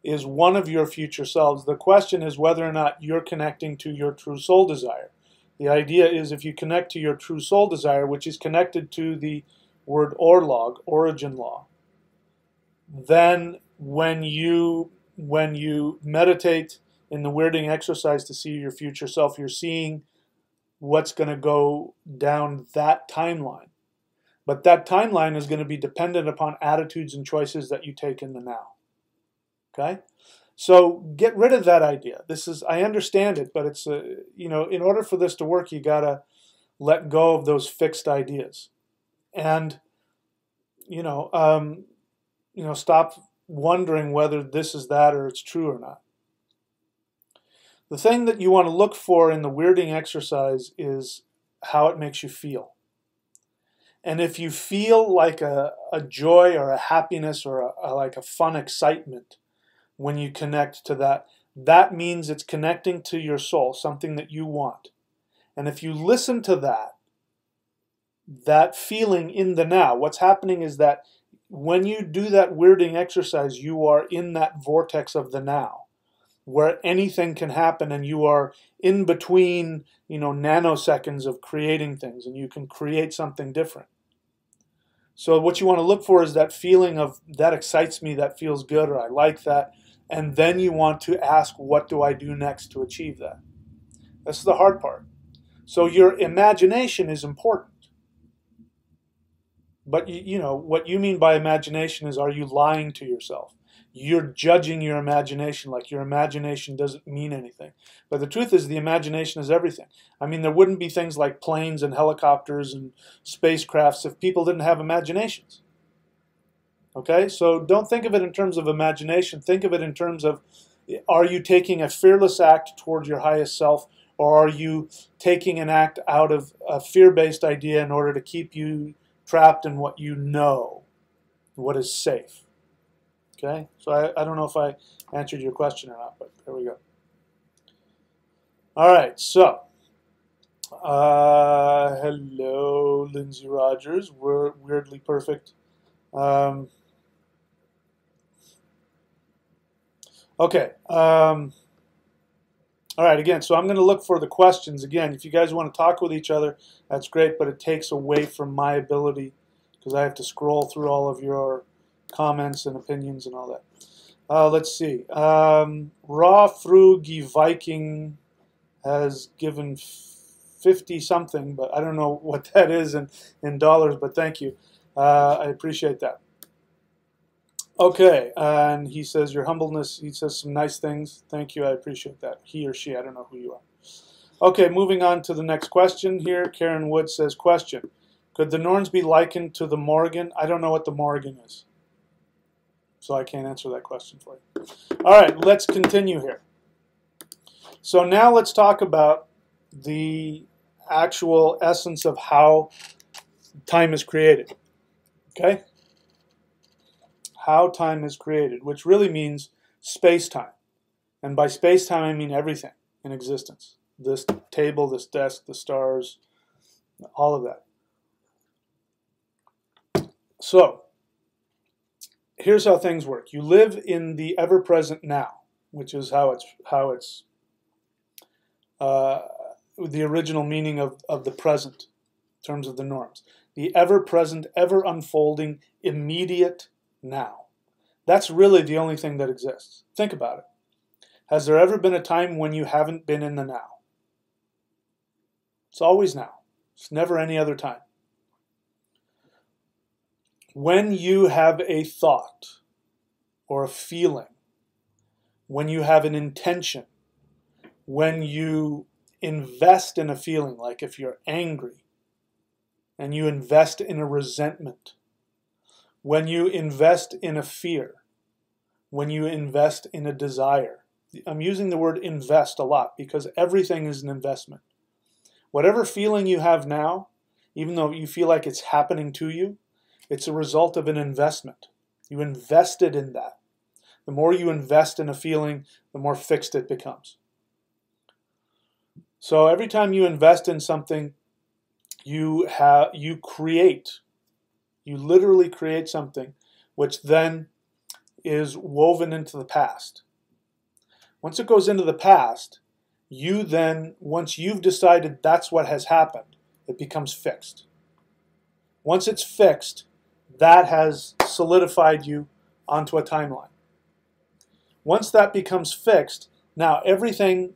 of your future selves. The question is whether or not you're connecting to your true soul desire. The idea is if you connect to your true soul desire, which is connected to the word Orlog, origin law, then when you meditate in the WYRDing exercise to see your future self, you're seeing what's going to go down that timeline. But that timeline is going to be dependent upon attitudes and choices that you take in the now. Okay? So get rid of that idea. I understand it, but it's in order for this to work, you got to let go of those fixed ideas. And stop wondering whether this is that or it's true or not. The thing that you want to look for in the WYRDing exercise is how it makes you feel. And if you feel like a joy or a happiness or like a fun excitement when you connect to that, that means it's connecting to your soul, something that you want. And if you listen to that feeling in the now, what's happening is that when you do that WYRDing exercise, you are in that vortex of the now, where anything can happen, and you are in between, nanoseconds of creating things, and you can create something different. So what you want to look for is that feeling of, that excites me, that feels good, or I like that, and then you want to ask, what do I do next to achieve that? That's the hard part. So your imagination is important. But what you mean by imagination is, are you lying to yourself? You're judging your imagination like your imagination doesn't mean anything. But the truth is, the imagination is everything. I mean, there wouldn't be things like planes and helicopters and spacecrafts if people didn't have imaginations. Okay? So don't think of it in terms of imagination. Think of it in terms of, are you taking a fearless act toward your highest self, or are you taking an act out of a fear-based idea in order to keep you trapped in what you know, what is safe? Okay, so I don't know if I answered your question or not, but there we go. All right, so hello, Lindsay Rogers. We're weirdly perfect. Okay. All right, again, so I'm going to look for the questions. Again, if you guys want to talk with each other, that's great, but it takes away from my ability because I have to scroll through all of your comments and opinions and all that. Let's see. Raw Frugi Viking has given 50 something, but I don't know what that is in dollars, but thank you. I appreciate that. Okay, and he says, your humbleness, he says some nice things. Thank you, I appreciate that. He or she, I don't know who you are. Okay, moving on to the next question here. Karen Wood says, question, could the Norns be likened to the Morrigan? I don't know what the Morrigan is, so I can't answer that question for you. All right, let's continue here. So now let's talk about the actual essence of how time is created. Okay? How time is created, which really means space-time. And by space-time, I mean everything in existence. This table, this desk, the stars, all of that. So, here's how things work. You live in the ever-present now, which is how it's the original meaning of the present in terms of the norms. The ever-present, ever-unfolding, immediate now. That's really the only thing that exists. Think about it. Has there ever been a time when you haven't been in the now? It's always now. It's never any other time. When you have a thought or a feeling, when you have an intention, when you invest in a feeling, like if you're angry and you invest in a resentment, when you invest in a fear, when you invest in a desire. I'm using the word invest a lot because everything is an investment. Whatever feeling you have now, even though you feel like it's happening to you, it's a result of an investment. You invested in that. The more you invest in a feeling, the more fixed it becomes. So every time you invest in something, you literally create something which then is woven into the past. Once it goes into the past, you then, once you've decided that's what has happened, it becomes fixed. Once it's fixed, that has solidified you onto a timeline. Once that becomes fixed, now everything,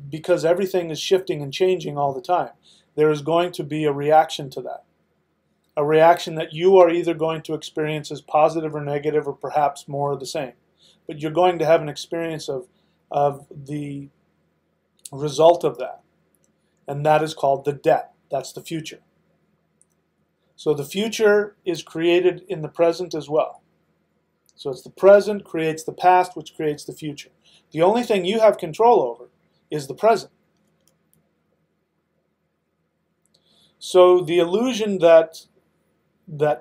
because everything is shifting and changing all the time, there is going to be a reaction to that. A reaction that you are either going to experience as positive or negative or perhaps more of the same. But you're going to have an experience of the result of that. And that is called the debt. That's the future. So the future is created in the present as well. So it's the present creates the past, which creates the future. The only thing you have control over is the present. So the illusion that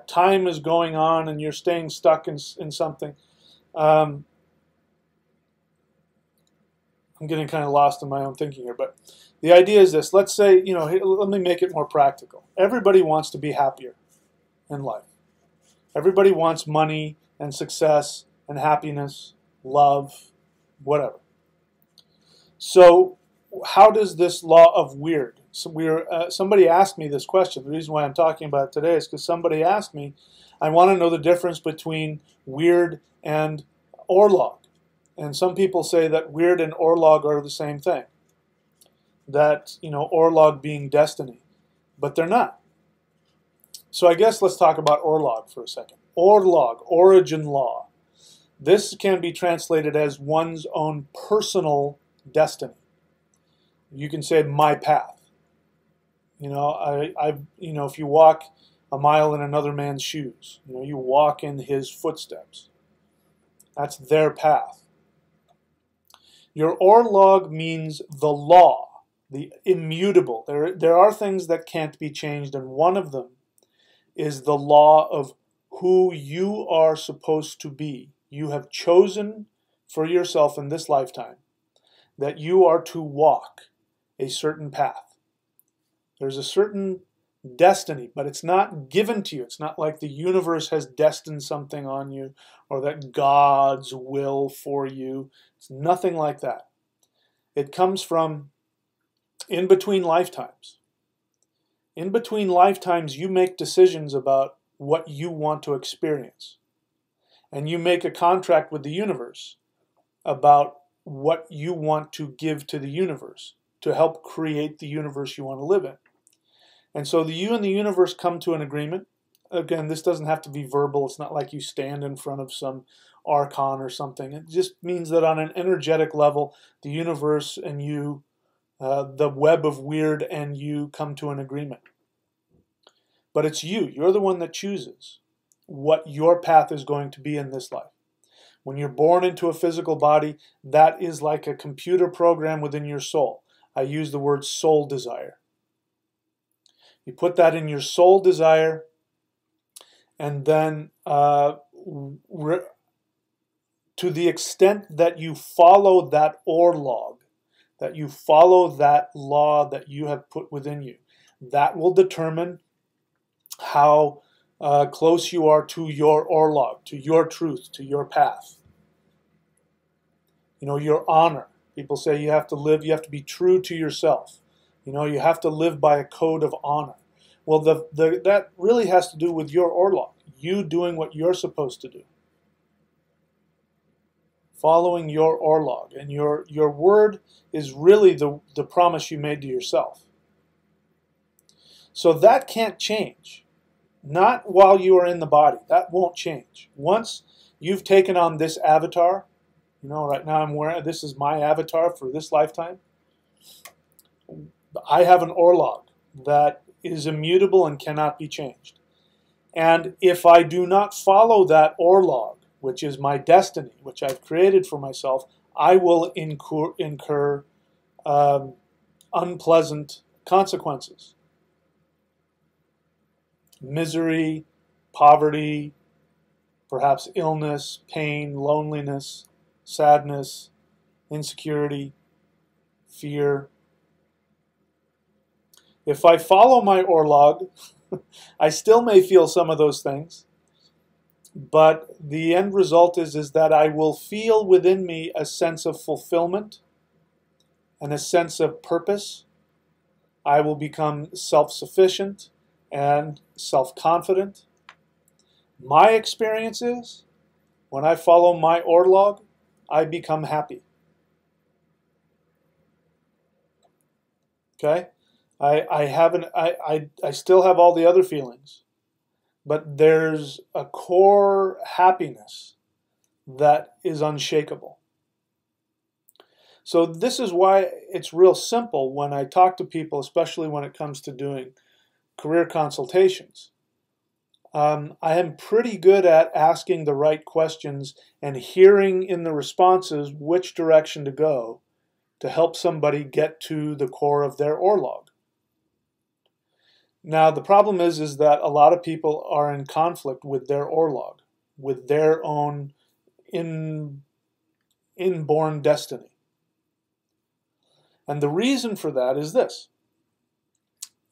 time is going on and you're staying stuck in something, I'm getting kind of lost in my own thinking here, but the idea is this. Let's say, let me make it more practical. Everybody wants to be happier in life. Everybody wants money and success and happiness, love, whatever. So how does this law of WYRD? So somebody asked me this question. The reason why I'm talking about it today is because somebody asked me, I want to know the difference between WYRD and Orlog. And some people say that WYRD and Orlog are the same thing. That, Orlog being destiny. But they're not. So I guess let's talk about Orlog for a second. Orlog, origin law. This can be translated as one's own personal destiny. You can say my path. If you walk a mile in another man's shoes, you walk in his footsteps. That's their path. Your Orlog means the law, the immutable. There are things that can't be changed, and one of them is the law of who you are supposed to be. You have chosen for yourself in this lifetime that you are to walk a certain path. There's a certain destiny, but it's not given to you. It's not like the universe has destined something on you or that God's will for you. It's nothing like that. It comes from in between lifetimes. In between lifetimes, you make decisions about what you want to experience. And you make a contract with the universe about what you want to give to the universe to help create the universe you want to live in. And so you and the universe come to an agreement again, this doesn't have to be verbal. It's not like you stand in front of some archon or something. It just means that on an energetic level, the universe and you, the web of WYRD and you come to an agreement. But it's you. You're the one that chooses what your path is going to be in this life. When you're born into a physical body, that is like a computer program within your soul. I use the word soul desire. You put that in your soul desire, and then to the extent that you follow that Orlog, that you follow that law that you have put within you, that will determine how close you are to your Orlog, to your truth, to your path. You know, your honor. People say you have to live, you have to be true to yourself. You know, you have to live by a code of honor. Well, that really has to do with your Orlog, you doing what you're supposed to do. Following your Orlog. And your word is really the promise you made to yourself. So that can't change. Not while you are in the body. That won't change. Once you've taken on this avatar, you know, right now I'm wearing, this is my avatar for this lifetime. I have an Orlog that is immutable and cannot be changed. And if I do not follow that Orlog, which is my destiny, which I've created for myself, I will incur unpleasant consequences. Misery, poverty, perhaps illness, pain, loneliness, sadness, insecurity, fear. If I follow my Orlog, I still may feel some of those things, but the end result is that I will feel within me a sense of fulfillment and a sense of purpose. I will become self-sufficient and self-confident. My experience is, when I follow my Orlog, I become happy. Okay? I still have all the other feelings, but there's a core happiness that is unshakable. So this is why it's real simple when I talk to people, especially when it comes to doing career consultations. I am pretty good at asking the right questions and hearing in the responses which direction to go to help somebody get to the core of their Orlog. Now, the problem is that a lot of people are in conflict with their Orlog, with their own inborn destiny. And the reason for that is this.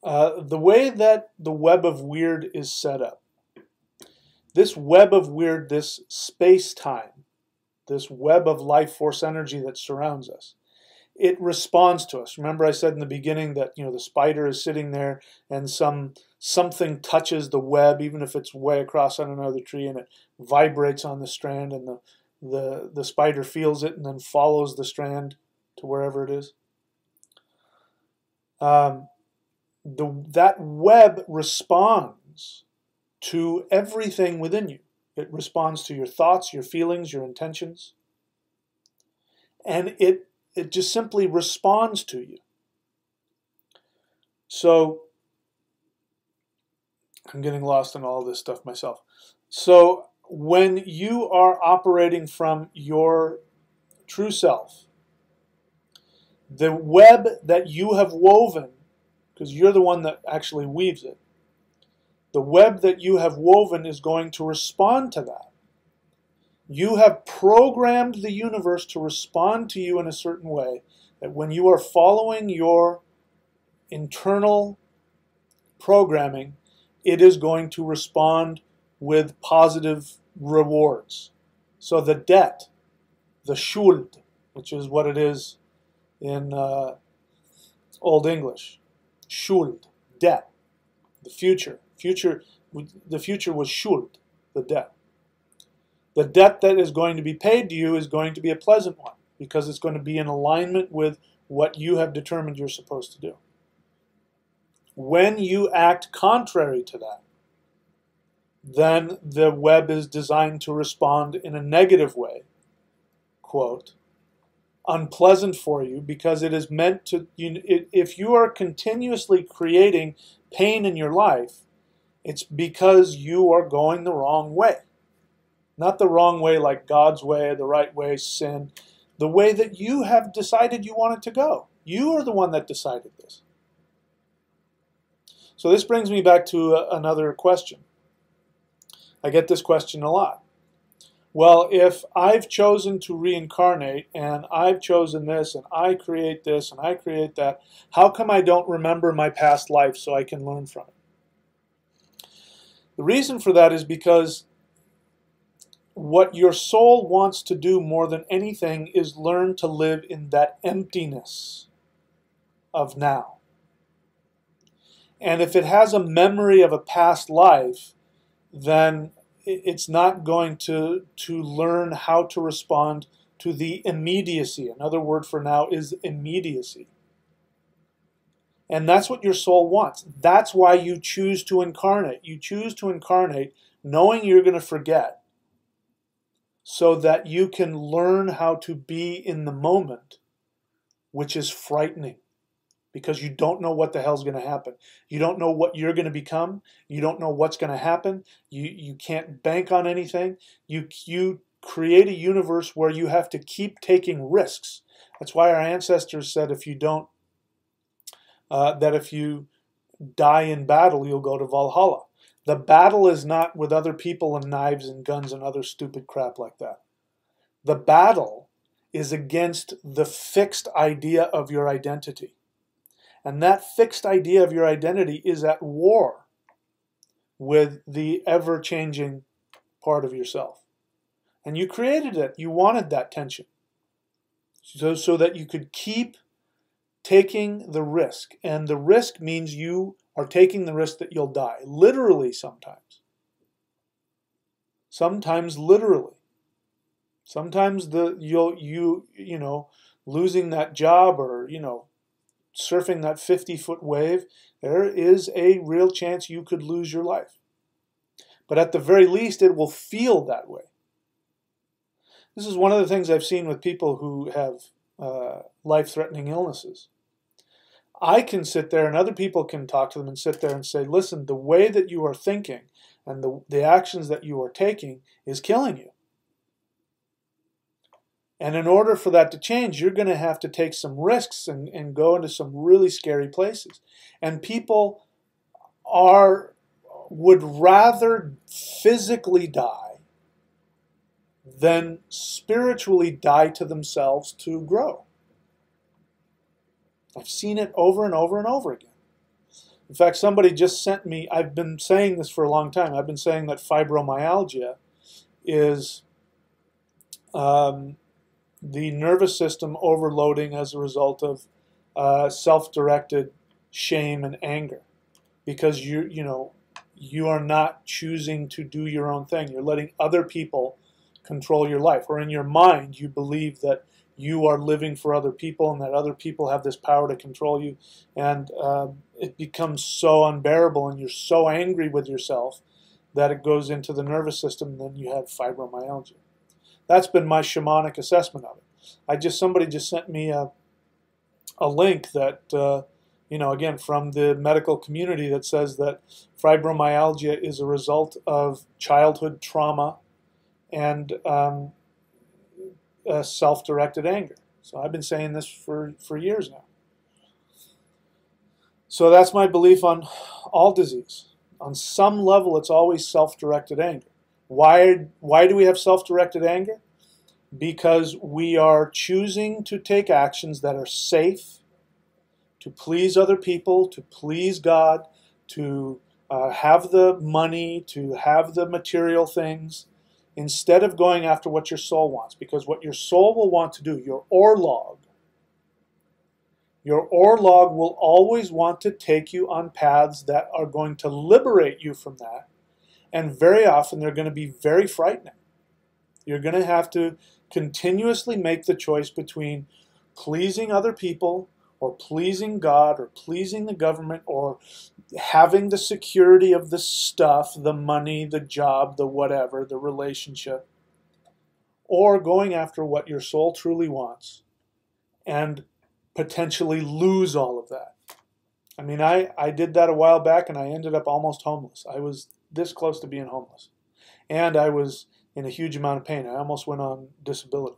The way that the web of WYRD is set up, this web of WYRD, this space-time, this web of life force energy that surrounds us, it responds to us. Remember I said in the beginning that, you know, the spider is sitting there and something touches the web, even if it's way across on another tree, and it vibrates on the strand, and the spider feels it and then follows the strand to wherever it is. That web responds to everything within you. It responds to your thoughts, your feelings, your intentions. And it just simply responds to you. So, I'm getting lost in all this stuff myself. So, when you are operating from your true self, the web that you have woven, because you're the one that actually weaves it, the web that you have woven is going to respond to that. You have programmed the universe to respond to you in a certain way, that when you are following your internal programming, it is going to respond with positive rewards. So the debt, the Schuld, which is what it is in Old English, Schuld, debt, the future. The future was Schuld, the debt. The debt that is going to be paid to you is going to be a pleasant one, because it's going to be in alignment with what you have determined you're supposed to do. When you act contrary to that, then the web is designed to respond in a negative way. Quote, unpleasant for you because it is meant to, if you are continuously creating pain in your life, it's because you are going the wrong way. Not the wrong way like God's way, the right way, sin. The way that you have decided you want it to go. You are the one that decided this. So this brings me back to another question. I get this question a lot. Well, if I've chosen to reincarnate and I've chosen this and I create this and I create that, how come I don't remember my past life so I can learn from it? The reason for that is because what your soul wants to do more than anything is learn to live in that emptiness of now. And if it has a memory of a past life, then it's not going to learn how to respond to the immediacy. Another word for now is immediacy. And that's what your soul wants. That's why you choose to incarnate. You choose to incarnate knowing you're going to forget so that you can learn how to be in the moment, which is frightening. Because you don't know what the hell's going to happen. You don't know what you're going to become. You don't know what's going to happen. You can't bank on anything. You create a universe where you have to keep taking risks. That's why our ancestors said if you don't, that if you die in battle, you'll go to Valhalla. The battle is not with other people and knives and guns and other stupid crap like that. The battle is against the fixed idea of your identity. And that fixed idea of your identity is at war with the ever-changing part of yourself. And you created it. You wanted that tension. So that you could keep taking the risk. And the risk means you are taking the risk that you'll die. Literally sometimes. Sometimes literally. Sometimes losing that job or, surfing that 50-foot wave, there is a real chance you could lose your life. But at the very least, it will feel that way. This is one of the things I've seen with people who have life-threatening illnesses. I can sit there and other people can talk to them and sit there and say, listen, the way that you are thinking and the actions that you are taking is killing you. And in order for that to change, you're going to have to take some risks and go into some really scary places. And people would rather physically die than spiritually die to themselves to grow. I've seen it over and over and over again. In fact, somebody just sent me, I've been saying this for a long time, I've been saying that fibromyalgia is the nervous system overloading as a result of self-directed shame and anger, because you are not choosing to do your own thing. You're letting other people control your life, or in your mind you believe that you are living for other people and that other people have this power to control you, and it becomes so unbearable and you're so angry with yourself that it goes into the nervous system, and then you have fibromyalgia. That's been my shamanic assessment of it. Somebody just sent me a link that, again, from the medical community that says that fibromyalgia is a result of childhood trauma and self-directed anger. So I've been saying this for years now. So that's my belief on all disease. On some level, it's always self-directed anger. Why do we have self-directed anger? Because we are choosing to take actions that are safe, to please other people, to please God, to have the money, to have the material things, instead of going after what your soul wants. Because what your soul will want to do, your Orlog will always want to take you on paths that are going to liberate you from that. And very often they're going to be very frightening. You're going to have to continuously make the choice between pleasing other people or pleasing God or pleasing the government or having the security of the stuff, the money, the job, the whatever, the relationship, or going after what your soul truly wants and potentially lose all of that. I mean, I did that a while back and I ended up almost homeless. I was this close to being homeless. And I was in a huge amount of pain. I almost went on disability.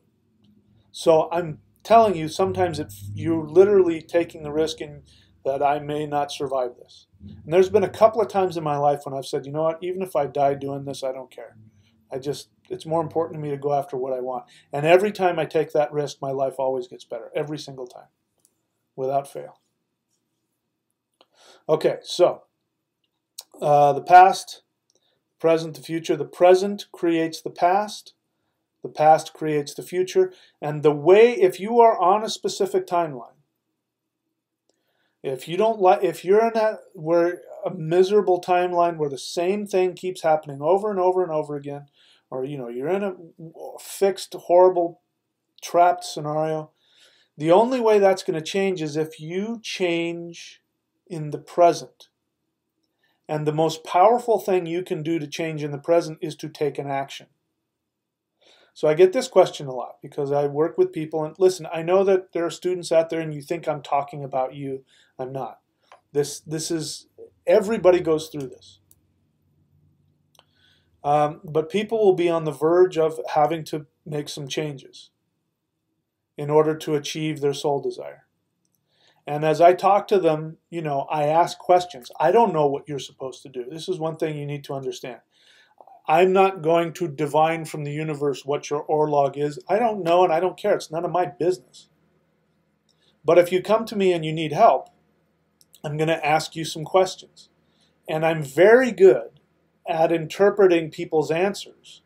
So I'm telling you, sometimes you're literally taking the risk in that I may not survive this. And there's been a couple of times in my life when I've said, you know what, even if I die doing this, I don't care. It's more important to me to go after what I want. And every time I take that risk, my life always gets better. Every single time. Without fail. Okay, so the past, present, the future. The present creates the past creates the future. And the way, if you are on a specific timeline, if you're in a miserable timeline where the same thing keeps happening over and over and over again, or you're in a fixed, horrible, trapped scenario, the only way that's going to change is if you change in the present. And the most powerful thing you can do to change in the present is to take an action. So I get this question a lot because I work with people, and listen, I know that there are students out there and you think I'm talking about you. I'm not. This is, everybody goes through this. But people will be on the verge of having to make some changes in order to achieve their soul desire. And as I talk to them, I ask questions. I don't know what you're supposed to do. This is one thing you need to understand. I'm not going to divine from the universe what your Orlog is. I don't know and I don't care. It's none of my business. But if you come to me and you need help, I'm going to ask you some questions. And I'm very good at interpreting people's answers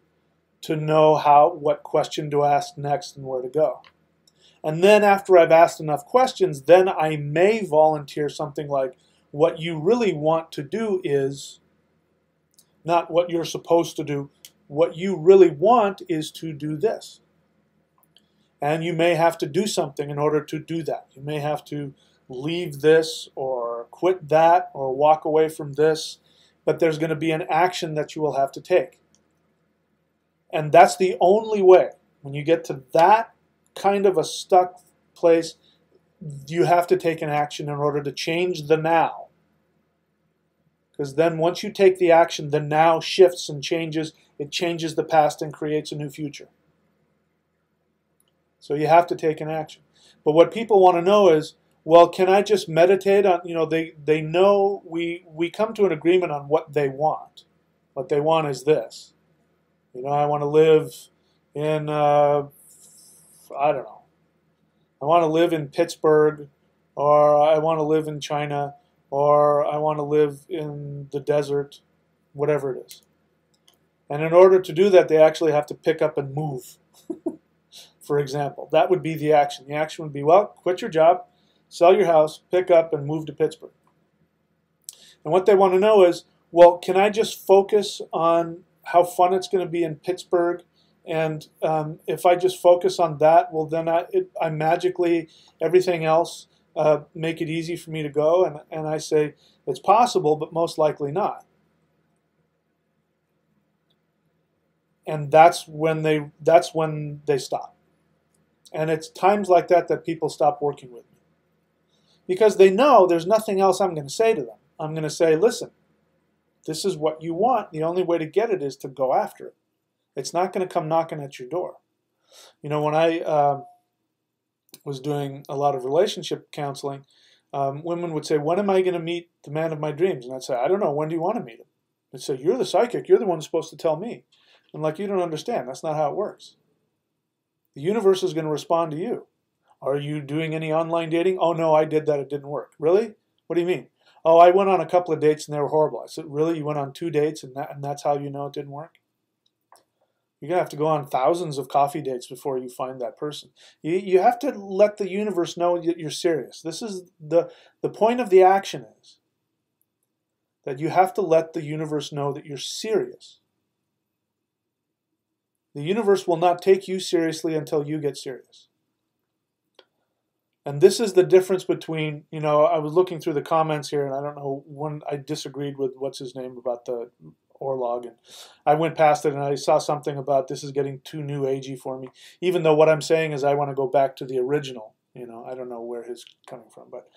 to know what question to ask next and where to go. And then after I've asked enough questions, then I may volunteer something like, what you really want to do is not what you're supposed to do. What you really want is to do this. And you may have to do something in order to do that. You may have to leave this or quit that or walk away from this. But there's going to be an action that you will have to take. And that's the only way. When you get to that kind of a stuck place, you have to take an action in order to change the now. Because then once you take the action, the now shifts and changes. It changes the past and creates a new future. So you have to take an action. But what people want to know is, well, can I just meditate on, they know we come to an agreement on what they want. What they want is this. I want to live in, I don't know. I want to live in Pittsburgh, or I want to live in China, or I want to live in the desert, whatever it is. And in order to do that, they actually have to pick up and move. For example, that would be the action. The action would be, well, quit your job, sell your house, pick up, and move to Pittsburgh. And what they want to know is, well, can I just focus on how fun it's going to be in Pittsburgh? And if I just focus on that, well, then I magically, everything else, make it easy for me to go. And I say, it's possible, but most likely not. And that's when they stop. And it's times like that that people stop working with me. Because they know there's nothing else I'm going to say to them. I'm going to say, listen, this is what you want. The only way to get it is to go after it. It's not going to come knocking at your door. When I was doing a lot of relationship counseling, women would say, when am I going to meet the man of my dreams? And I'd say, I don't know. When do you want to meet him? They'd say, you're the psychic. You're the one who's supposed to tell me. I'm like, you don't understand. That's not how it works. The universe is going to respond to you. Are you doing any online dating? Oh, no, I did that. It didn't work. Really? What do you mean? Oh, I went on a couple of dates and they were horrible. I said, really? You went on 2 dates and that's how you know it didn't work? You're going to have to go on thousands of coffee dates before you find that person. You have to let the universe know that you're serious. This is the point of the action is that you have to let the universe know that you're serious. The universe will not take you seriously until you get serious. And this is the difference between, you know, I was looking through the comments here, and I don't know, one I disagreed with what's his name about the Orlog, and I went past it and I saw something about this is getting too new agey for me, even though what I'm saying is I want to go back to the original. You know, I don't know where his coming from, but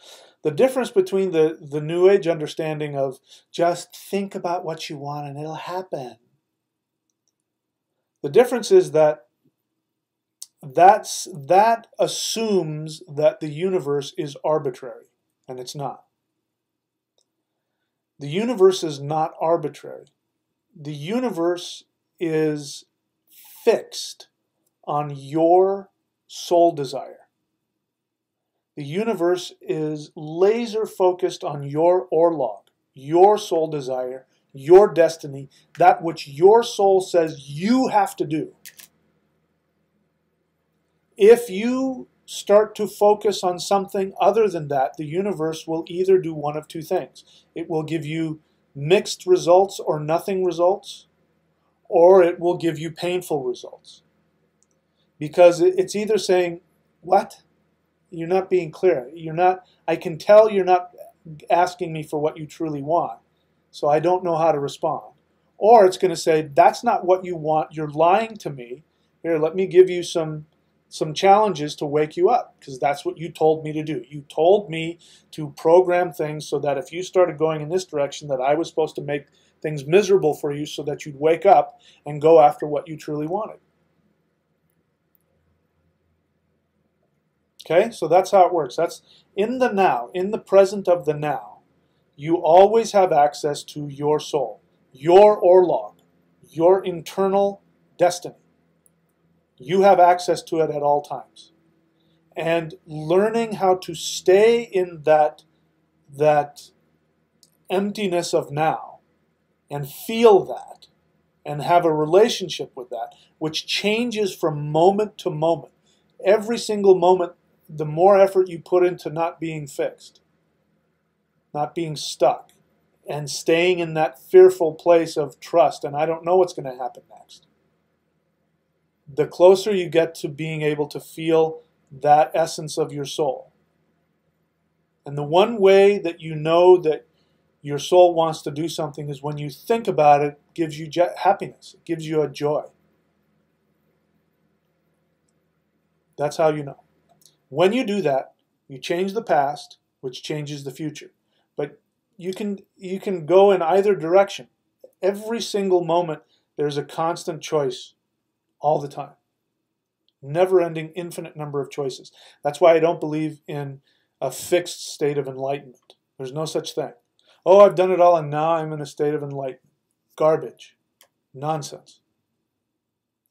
the difference between the new age understanding of just think about what you want and it'll happen. The difference is that that assumes that the universe is arbitrary, and it's not. The universe is not arbitrary. The universe is fixed on your soul desire. The universe is laser focused on your Orlog, your soul desire, your destiny, that which your soul says you have to do. If you start to focus on something other than that, the universe will either do one of two things. It will give you mixed results or nothing results, or it will give you painful results. Because it's either saying, what? You're not being clear. You're not, I can tell you're not asking me for what you truly want, so I don't know how to respond. Or it's going to say, that's not what you want, you're lying to me. Here, let me give you some challenges to wake you up, because that's what you told me to do. You told me to program things so that if you started going in this direction, that I was supposed to make things miserable for you so that you'd wake up and go after what you truly wanted. Okay, so that's how it works. That's in the now, in the present of the now. You always have access to your soul, your Orlog, your internal destiny. You have access to it at all times. And learning how to stay in that emptiness of now and feel that and have a relationship with that, which changes from moment to moment. Every single moment, the more effort you put into not being fixed, not being stuck, and staying in that fearful place of trust, and I don't know what's going to happen next, the closer you get to being able to feel that essence of your soul. And the one way that you know that your soul wants to do something is when you think about it, it gives you happiness, it gives you a joy. That's how you know. When you do that, you change the past, which changes the future. But you can go in either direction. Every single moment, there's a constant choice all the time. Never-ending, infinite number of choices. That's why I don't believe in a fixed state of enlightenment. There's no such thing. Oh, I've done it all and now I'm in a state of enlightenment. Garbage. Nonsense.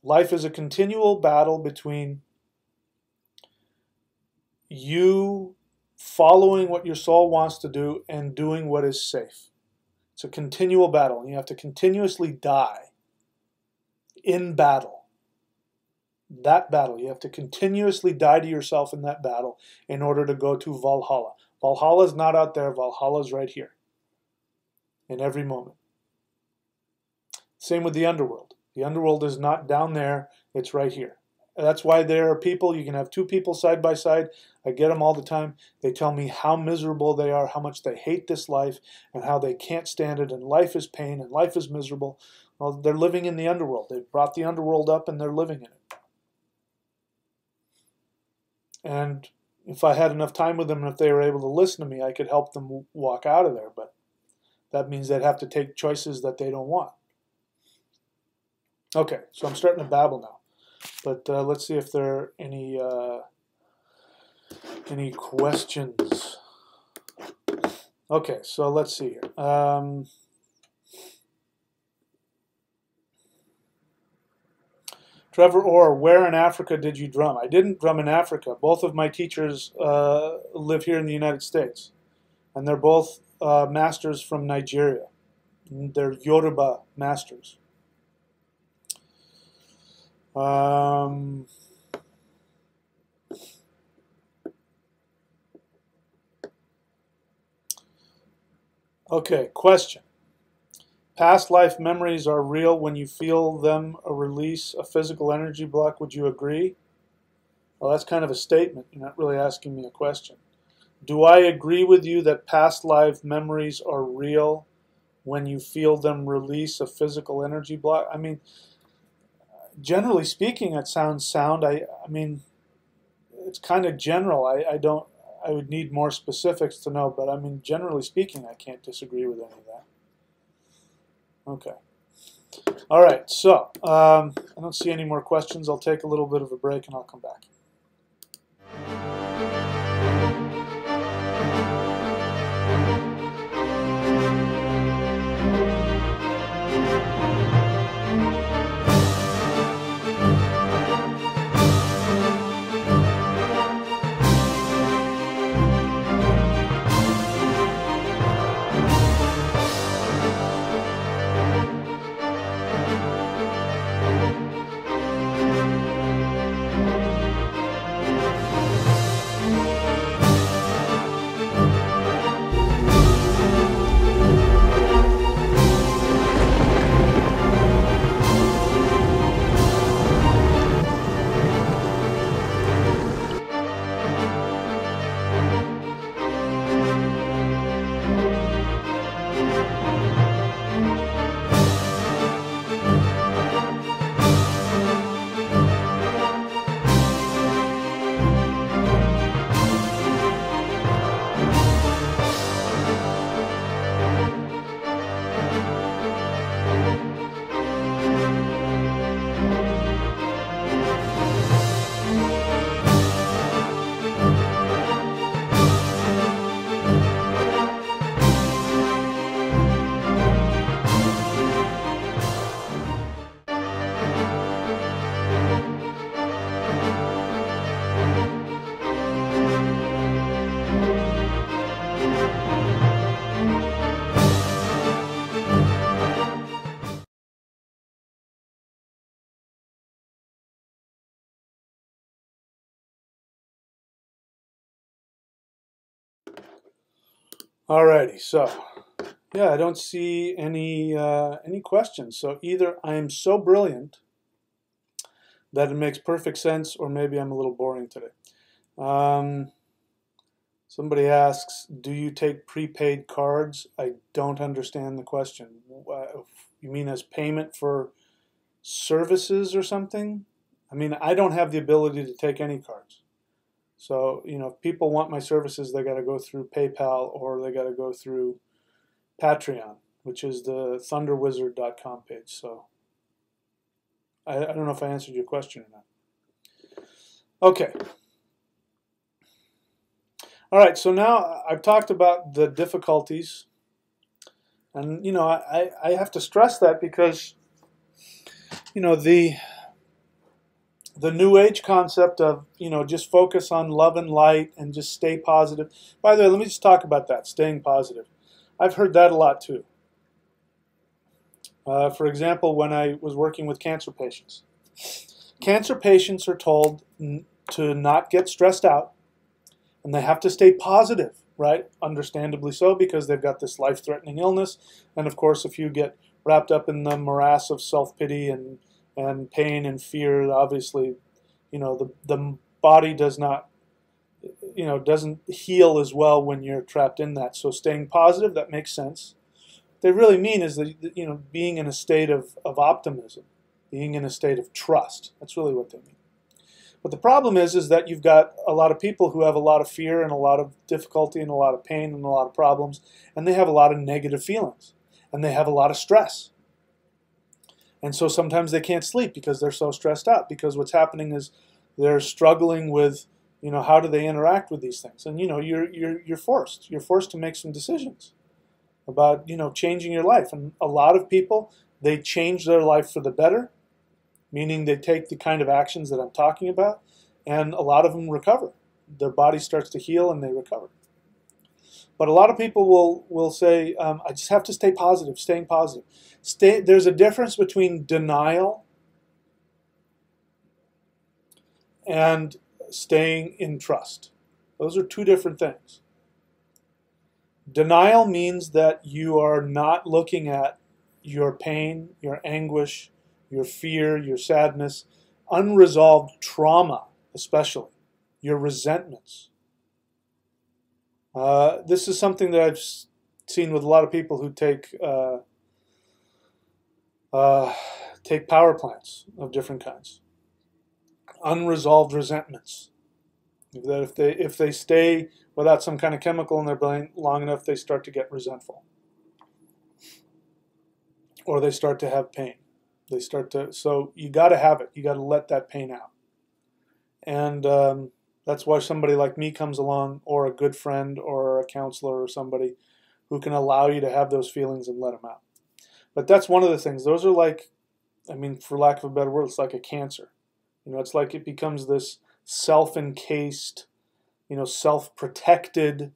Life is a continual battle between you following what your soul wants to do and doing what is safe. It's a continual battle, and you have to continuously die in battle. That battle, you have to continuously die to yourself in that battle in order to go to Valhalla. Valhalla is not out there, Valhalla is right here in every moment. Same with the underworld. The underworld is not down there, it's right here. That's why there are people, you can have two people side by side. I get them all the time. They tell me how miserable they are, how much they hate this life, and how they can't stand it, and life is pain, and life is miserable. Well, they're living in the underworld. They've brought the underworld up, and they're living in it. And if I had enough time with them, and if they were able to listen to me, I could help them walk out of there. But that means they'd have to take choices that they don't want. Okay, so I'm starting to babble now. But let's see if there are any questions. Okay, so let's see here. Trevor Orr, where in Africa did you drum? I didn't drum in Africa. Both of my teachers live here in the United States. And they're both masters from Nigeria. They're Yoruba masters. Okay, question. Past life memories are real when you feel them, a release, a physical energy block. Would you agree? Well, that's kind of a statement. You're not really asking me a question. Do I agree with you that past life memories are real when you feel them release a physical energy block? I mean, generally speaking, it sounds sound. I mean, it's kind of general. I don't. I would need more specifics to know, but I mean, generally speaking, I can't disagree with any of that. Okay. All right. So I don't see any more questions. I'll take a little bit of a break and I'll come back. Alrighty, so yeah, I don't see any questions. So either I am so brilliant that it makes perfect sense, or maybe I'm a little boring today. Somebody asks, do you take prepaid cards? I don't understand the question. You mean as payment for services or something? I mean, I don't have the ability to take any cards. So, you know, if people want my services, they got to go through PayPal or they got to go through Patreon, which is the thunderwizard.com page. So, I don't know if I answered your question or not. Okay. All right, so now I've talked about the difficulties. And, you know, I have to stress that because, you know, the New Age concept of, you know, just focus on love and light and just stay positive. By the way, let me just talk about that, staying positive. I've heard that a lot too. For example, when I was working with cancer patients. Cancer patients are told to not get stressed out and they have to stay positive, right? Understandably so, because they've got this life-threatening illness. And of course, if you get wrapped up in the morass of self-pity and pain and fear, obviously, you know, the body does not, you know, doesn't heal as well when you're trapped in that. So staying positive, that makes sense. What they really mean is that, you know, being in a state of optimism, being in a state of trust. That's really what they mean. But the problem is that you've got a lot of people who have a lot of fear and a lot of difficulty and a lot of pain and a lot of problems, and they have a lot of negative feelings, and they have a lot of stress. And so sometimes they can't sleep because they're so stressed out, because what's happening is they're struggling with, you know, how do they interact with these things? And, you know, you're forced to make some decisions about, you know, changing your life. And a lot of people, they change their life for the better, meaning they take the kind of actions that I'm talking about, and a lot of them recover. Their body starts to heal and they recover. But a lot of people will say, I just have to stay positive, staying positive. There's a difference between denial and staying in trust. Those are two different things. Denial means that you are not looking at your pain, your anguish, your fear, your sadness, unresolved trauma especially your resentments. This is something that I've seen with a lot of people who take power plants of different kinds. Unresolved resentments. That if they stay without some kind of chemical in their brain long enough, they start to get resentful, or they start to have pain. So you got to have it. You got to let that pain out, and that's why somebody like me comes along, or a good friend, or a counselor, or somebody who can allow you to have those feelings and let them out. But that's one of the things. Those are like, I mean, for lack of a better word, it's like a cancer. It's like it becomes this self-encased, self-protected,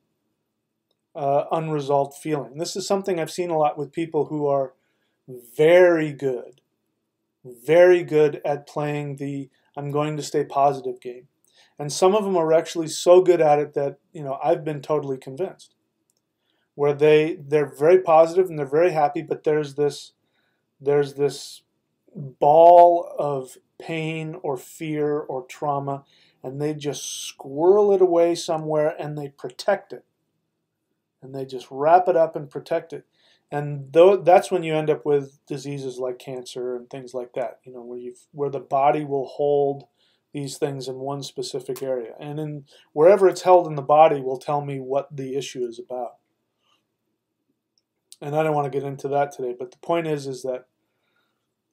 unresolved feeling. This is something I've seen a lot with people who are very good at playing the I'm going to stay positive game. And some of them are actually so good at it that, I've been totally convinced. Where they're very positive and they're very happy, but there's this ball of pain or fear or trauma, and they just squirrel it away somewhere and they protect it. And they just wrap it up and protect it. And that's when you end up with diseases like cancer and things like that, where the body will hold these things in one specific area. And wherever it's held in the body will tell me what the issue is about. And I don't want to get into that today, but the point is that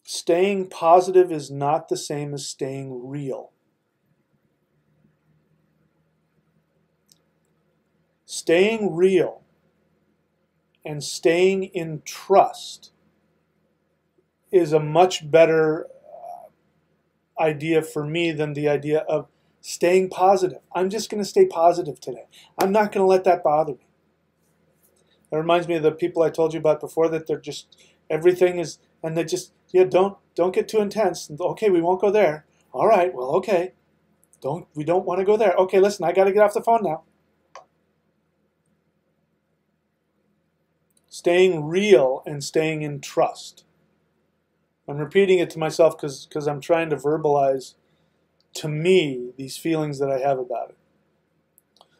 staying positive is not the same as staying real. Staying real and staying in trust is a much better idea for me than the idea of staying positive. I'm just going to stay positive today. I'm not going to let that bother me. That reminds me of the people I told you about before, that they're just, everything is, and they just, don't get too intense. Okay, we won't go there. All right, well, okay. We don't want to go there. Okay, listen, I got to get off the phone now. Staying real and staying in trust. I'm repeating it to myself because I'm trying to verbalize to me these feelings that I have about it.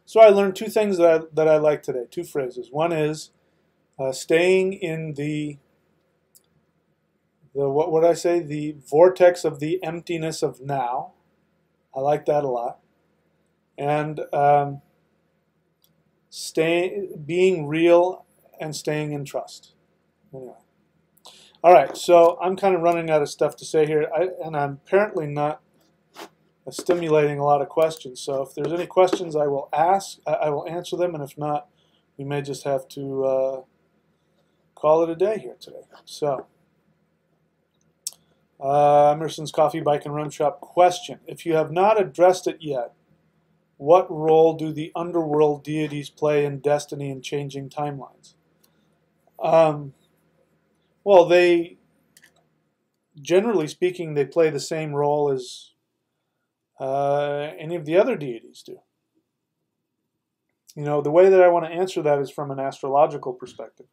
So I learned two things that I like today, two phrases. One is staying in the what would I say? The vortex of the emptiness of now. I like that a lot. And being real and staying in trust. Anyway. All right, so I'm kind of running out of stuff to say here, and I'm apparently not stimulating a lot of questions. So if there's any questions, I will ask. I will answer them, and if not, we may just have to call it a day here today. So, Emerson's Coffee, Bike, and Rum Shop question. If you have not addressed it yet, what role do the underworld deities play in destiny and changing timelines? Well, generally speaking, they play the same role as any of the other deities do. The way that I want to answer that is from an astrological perspective.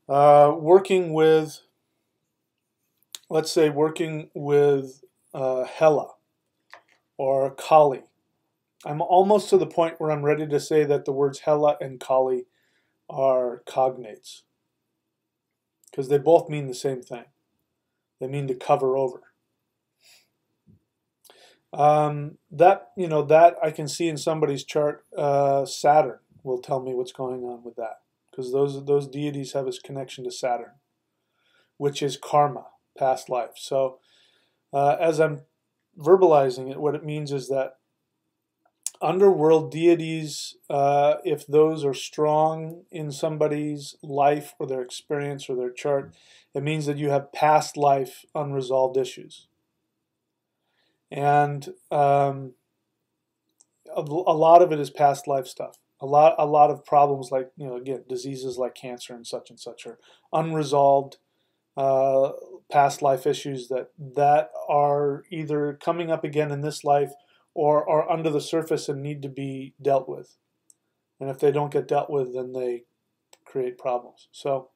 Working with Hela or Kali. I'm almost to the point where I'm ready to say that the words Hela and Kali are cognates, because they both mean the same thing. They mean to cover over. That I can see in somebody's chart. Saturn will tell me what's going on with that, because those deities have this connection to Saturn, which is karma, past life. So as I'm verbalizing it, what it means is that underworld deities, if those are strong in somebody's life or their experience or their chart, it means that you have past life unresolved issues. And a lot of it is past life stuff. A lot of problems like, again, diseases like cancer and such are unresolved past life issues that are either coming up again in this life or are under the surface and need to be dealt with. And if they don't get dealt with, then they create problems. So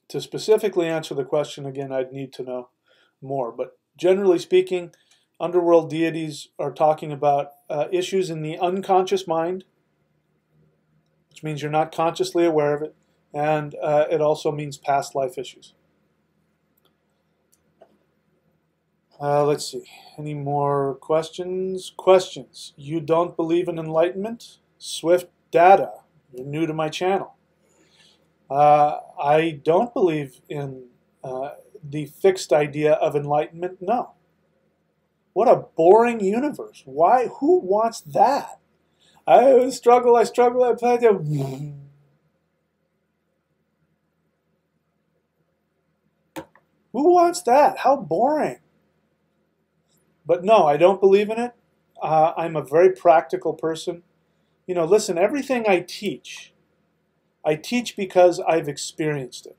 To specifically answer the question again, I'd need to know more. But generally speaking, underworld deities are talking about issues in the unconscious mind, which means you're not consciously aware of it, and it also means past life issues. Let's see. Any more questions? Questions. You don't believe in enlightenment? Swift data. You're new to my channel. I don't believe in the fixed idea of enlightenment. No. What a boring universe. Why? Who wants that? I struggle, I play to... Who wants that? How boring. But no, I don't believe in it. I'm a very practical person. You know, listen, everything I teach because I've experienced it.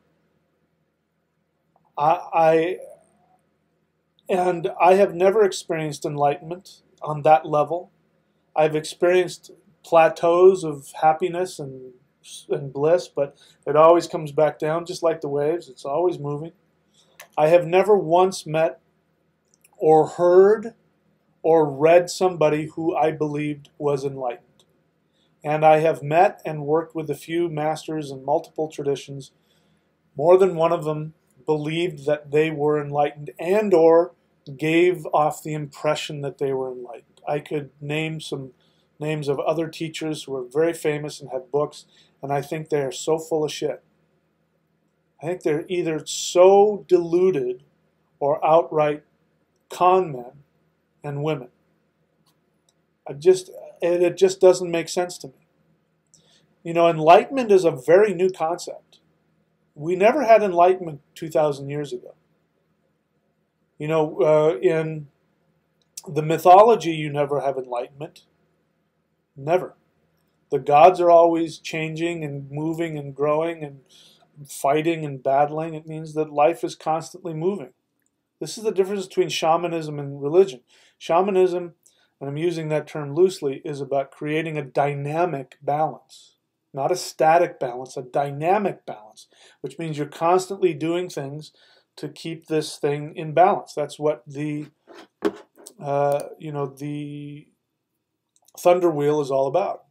I have never experienced enlightenment on that level. I've experienced plateaus of happiness and bliss, but it always comes back down, just like the waves. It's always moving. I have never once met or heard or read somebody who I believed was enlightened. And I have met and worked with a few masters in multiple traditions. More than one of them believed that they were enlightened and or gave off the impression that they were enlightened. I could name some names of other teachers who are very famous and have books, and I think they are so full of shit. I think they're either so deluded or outright con men and women. It just doesn't make sense to me. You know, enlightenment is a very new concept. We never had enlightenment 2,000 years ago. You know, in the mythology, you never have enlightenment. Never. The gods are always changing and moving and growing and fighting and battling. It means that life is constantly moving. This is the difference between shamanism and religion. Shamanism, and I'm using that term loosely, is about creating a dynamic balance. Not a static balance, a dynamic balance, which means you're constantly doing things to keep this thing in balance. That's what the the thunder wheel is all about.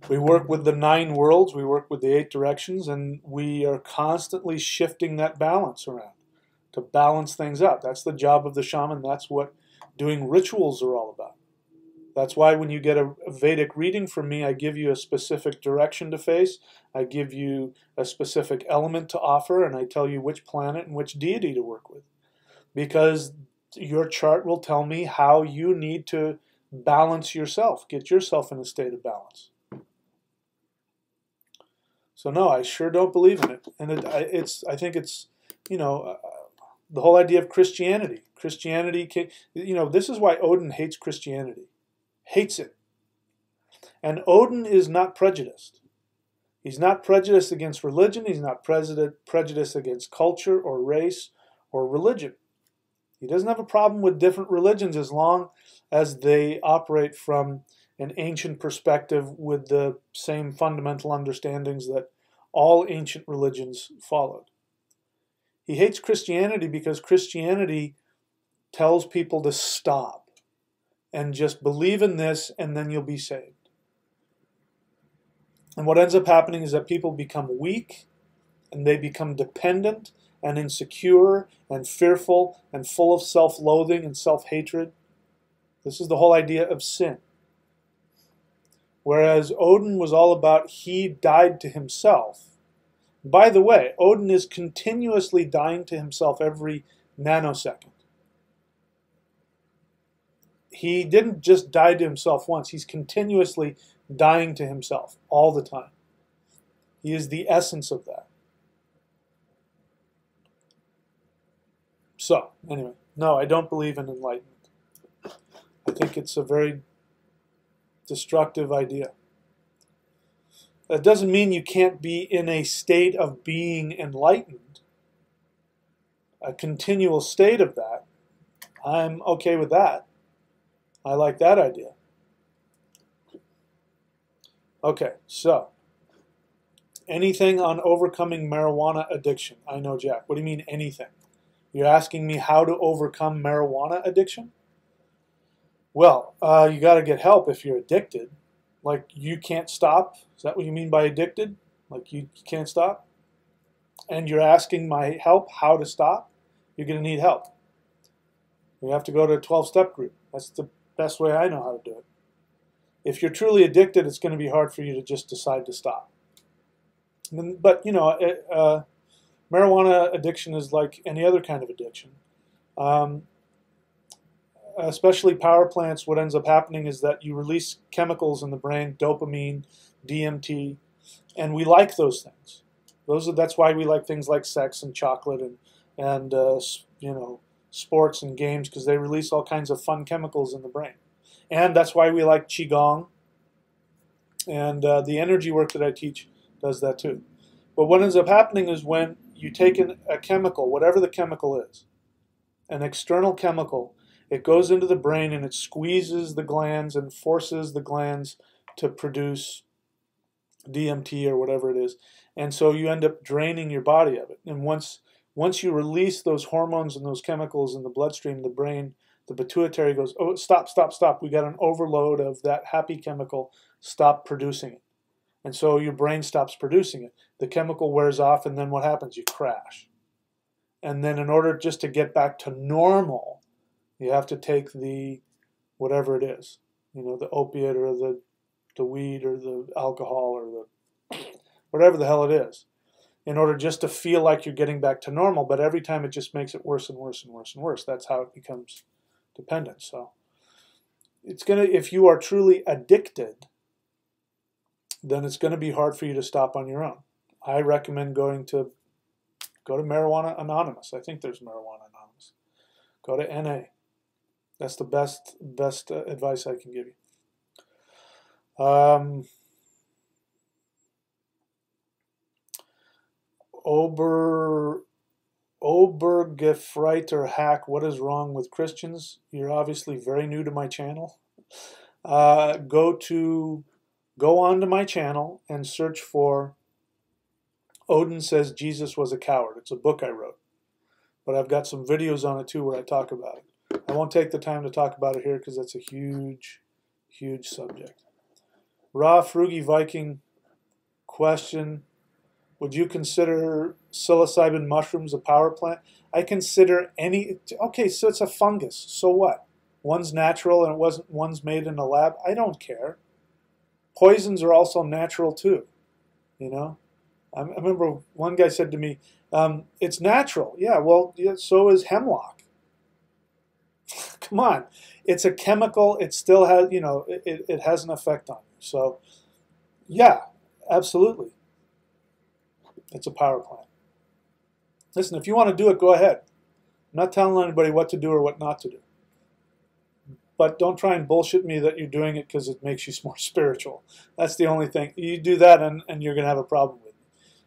We work with the 9 worlds, we work with the 8 directions, and we are constantly shifting that balance around to balance things out. That's the job of the shaman. That's what doing rituals are all about. That's why when you get a Vedic reading from me, I give you a specific direction to face, I give you a specific element to offer, and I tell you which planet and which deity to work with. Because your chart will tell me how you need to balance yourself, get yourself in a state of balance. So no, I sure don't believe in it. And I think it's, you know, the whole idea of Christianity. Christianity, you know, this is why Odin hates Christianity. Hates it. And Odin is not prejudiced. He's not prejudiced against religion. He's not prejudiced against culture or race or religion. He doesn't have a problem with different religions as long as they operate from an ancient perspective with the same fundamental understandings that all ancient religions followed. He hates Christianity because Christianity tells people to stop and just believe in this and then you'll be saved. And what ends up happening is that people become weak and they become dependent and insecure and fearful and full of self-loathing and self-hatred. This is the whole idea of sin. Whereas Odin was all about he died to himself. By the way, Odin is continuously dying to himself every nanosecond. He didn't just die to himself once. He's continuously dying to himself all the time. He is the essence of that. So, anyway, no, I don't believe in enlightenment. I think it's a very destructive idea. That doesn't mean you can't be in a state of being enlightened, a continual state of that. I'm okay with that. I like that idea. Okay, so anything on overcoming marijuana addiction? I know, Jack. What do you mean anything? You're asking me how to overcome marijuana addiction? Well, you got to get help if you're addicted. Like you can't stop. Is that what you mean by addicted? Like you can't stop? And you're asking my help how to stop? You're going to need help. You have to go to a 12-step group. That's the best way I know how to do it. If you're truly addicted, it's going to be hard for you to just decide to stop. But, you know, marijuana addiction is like any other kind of addiction. Um, Especially power plants, what ends up happening is that you release chemicals in the brain, dopamine, DMT, and we like those things. That's why we like things like sex and chocolate and you know, sports and games, because they release all kinds of fun chemicals in the brain. And that's why we like qigong, and the energy work that I teach does that too. But what ends up happening is when you take a chemical, whatever the chemical is, an external chemical, it goes into the brain and it squeezes the glands and forces the glands to produce DMT or whatever it is. And so you end up draining your body of it. And once you release those hormones and those chemicals in the bloodstream, the brain, the pituitary goes, oh, stop, stop, stop. We got an overload of that happy chemical. Stop producing it. And so your brain stops producing it. The chemical wears off, and then what happens? You crash. And then in order just to get back to normal, you have to take the whatever it is, you know, the opiate or the weed or the alcohol or the whatever the hell it is, in order just to feel like you're getting back to normal. But every time it just makes it worse and worse and worse and worse. That's how it becomes dependent. So it's gonna, if you are truly addicted, then it's going to be hard for you to stop on your own. I recommend go to Marijuana Anonymous. I think there's Marijuana Anonymous. Go to NA. That's the best advice I can give you. Obergefreiter Hack, what is wrong with Christians? You're obviously very new to my channel. Go onto my channel and search for Odin Says Jesus Was a Coward. It's a book I wrote. But I've got some videos on it too where I talk about it. I won't take the time to talk about it here because that's a huge, huge subject. Raw Frugi Viking question. Would you consider psilocybin mushrooms a power plant? I consider any... Okay, so it's a fungus. So what? One's natural and one's made in a lab. I don't care. Poisons are also natural too, you know. I remember one guy said to me, it's natural. Yeah, well, yeah, so is hemlock. Come on. It's a chemical. It still has, you know, it has an effect on you. So, yeah, absolutely. It's a power plant. Listen, if you want to do it, go ahead. I'm not telling anybody what to do or what not to do. But don't try and bullshit me that you're doing it because it makes you more spiritual. That's the only thing. You do that and you're going to have a problem with it.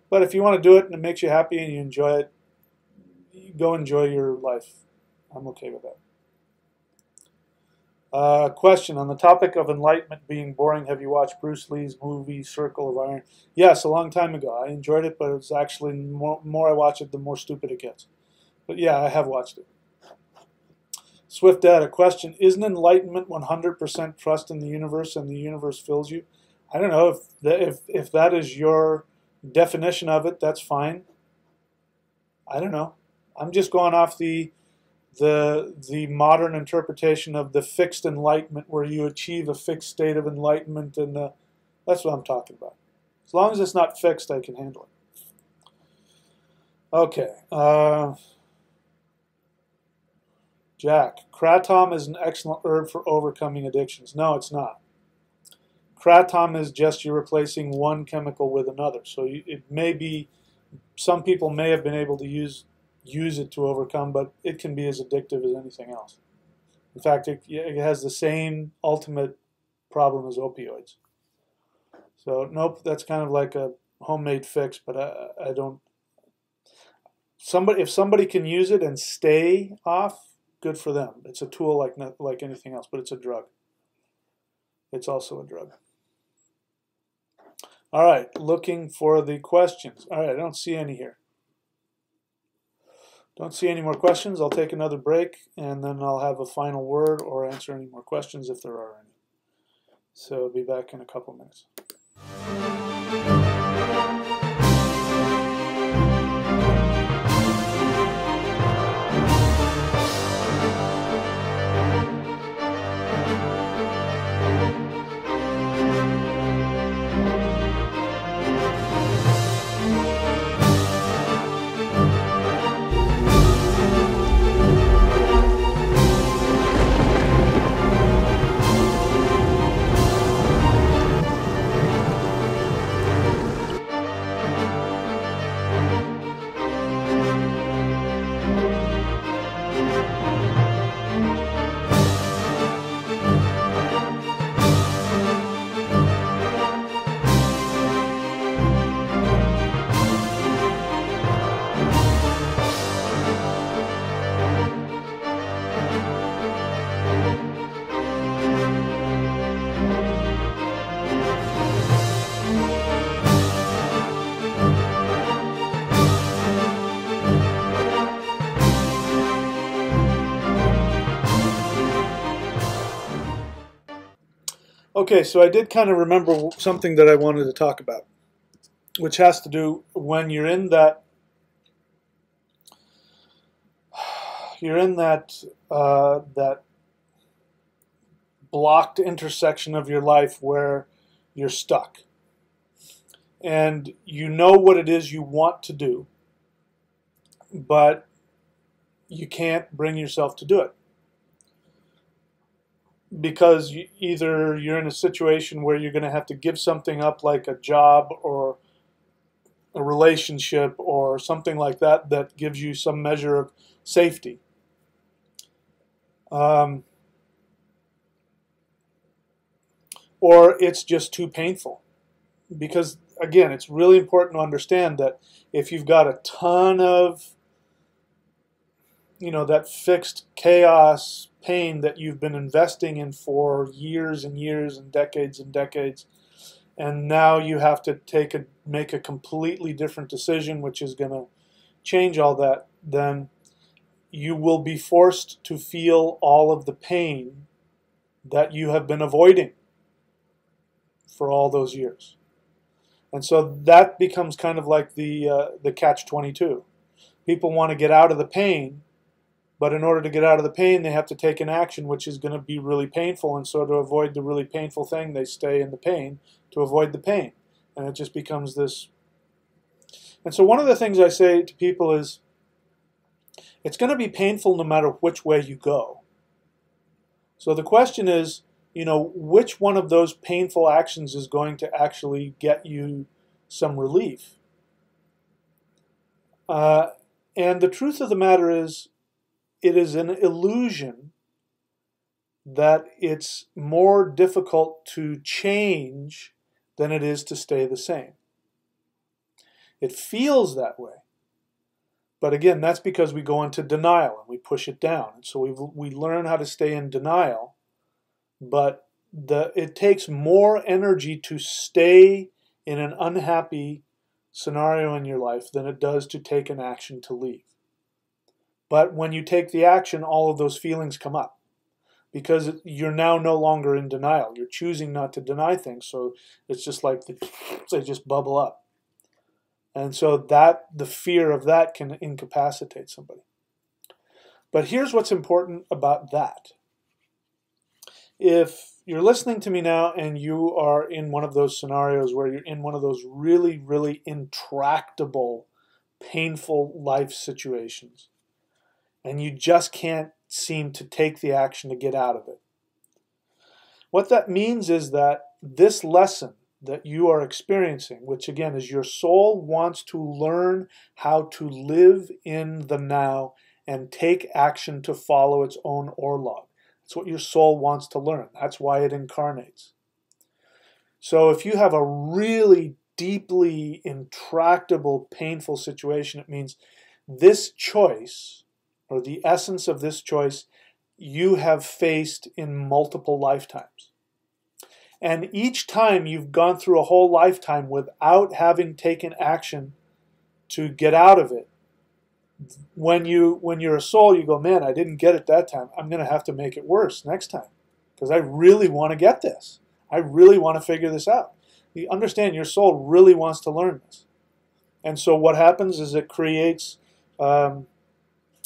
But if you want to do it and it makes you happy and you enjoy it, go enjoy your life. I'm okay with that. Question, on the topic of enlightenment being boring, have you watched Bruce Lee's movie Circle of Iron? Yes, a long time ago. I enjoyed it, but it's actually more I watch it, the more stupid it gets. But yeah, I have watched it. Swift Dad, a question, isn't enlightenment 100% trust in the universe and the universe fills you? I don't know, if that is your definition of it, that's fine. I don't know. I'm just going off the modern interpretation of the fixed enlightenment where you achieve a fixed state of enlightenment, and that's what I'm talking about. As long as it's not fixed, I can handle it. Okay. Jack, kratom is an excellent herb for overcoming addictions. No, it's not. Kratom is just you're replacing one chemical with another. So it may be, some people may have been able to use it to overcome, but it can be as addictive as anything else. In fact, it has the same ultimate problem as opioids. So nope, that's kind of like a homemade fix, but I don't. If somebody can use it and stay off, good for them. It's a tool like anything else, but it's a drug. It's also a drug. All right, looking for the questions. All right, I don't see any here. Don't see any more questions. I'll take another break, and then I'll have a final word or answer any more questions if there are any. So I'll be back in a couple minutes. Okay, so I did kind of remember something that I wanted to talk about, which has to do when you're in that that blocked intersection of your life where you're stuck, and you know what it is you want to do, but you can't bring yourself to do it. Because either you're in a situation where you're going to have to give something up, like a job or a relationship or something like that, that gives you some measure of safety. Or it's just too painful. Because, again, it's really important to understand that if you've got a ton of, that fixed chaos, pain that you've been investing in for years and years and decades, and now you have to make a completely different decision, which is going to change all that, then you will be forced to feel all of the pain that you have been avoiding for all those years. And so that becomes kind of like the catch-22. People want to get out of the pain, but in order to get out of the pain, they have to take an action which is going to be really painful. And so to avoid the really painful thing, they stay in the pain to avoid the pain. And it just becomes this. And so one of the things I say to people is, it's going to be painful no matter which way you go. So the question is, which one of those painful actions is going to actually get you some relief? And the truth of the matter is, it is an illusion that it's more difficult to change than it is to stay the same. It feels that way. But again, that's because we go into denial and we push it down. And so we learn how to stay in denial, but it takes more energy to stay in an unhappy scenario in your life than it does to take an action to leave. But when you take the action, all of those feelings come up because you're now no longer in denial. You're choosing not to deny things, so it's just like they just bubble up. And so the fear of that can incapacitate somebody. But here's what's important about that. If you're listening to me now and you are in one of those scenarios where you're in one of those really, really intractable, painful life situations, and you just can't seem to take the action to get out of it. What that means is that this lesson that you are experiencing, which again is your soul wants to learn how to live in the now and take action to follow its own Orlog. That's what your soul wants to learn. That's why it incarnates. So if you have a really deeply intractable, painful situation, it means this choice, or the essence of this choice, you have faced in multiple lifetimes. And each time you've gone through a whole lifetime without having taken action to get out of it, when you're a soul, you go, man, I didn't get it that time. I'm going to have to make it worse next time because I really want to get this. I really want to figure this out. You understand, your soul really wants to learn this. And so what happens is it creates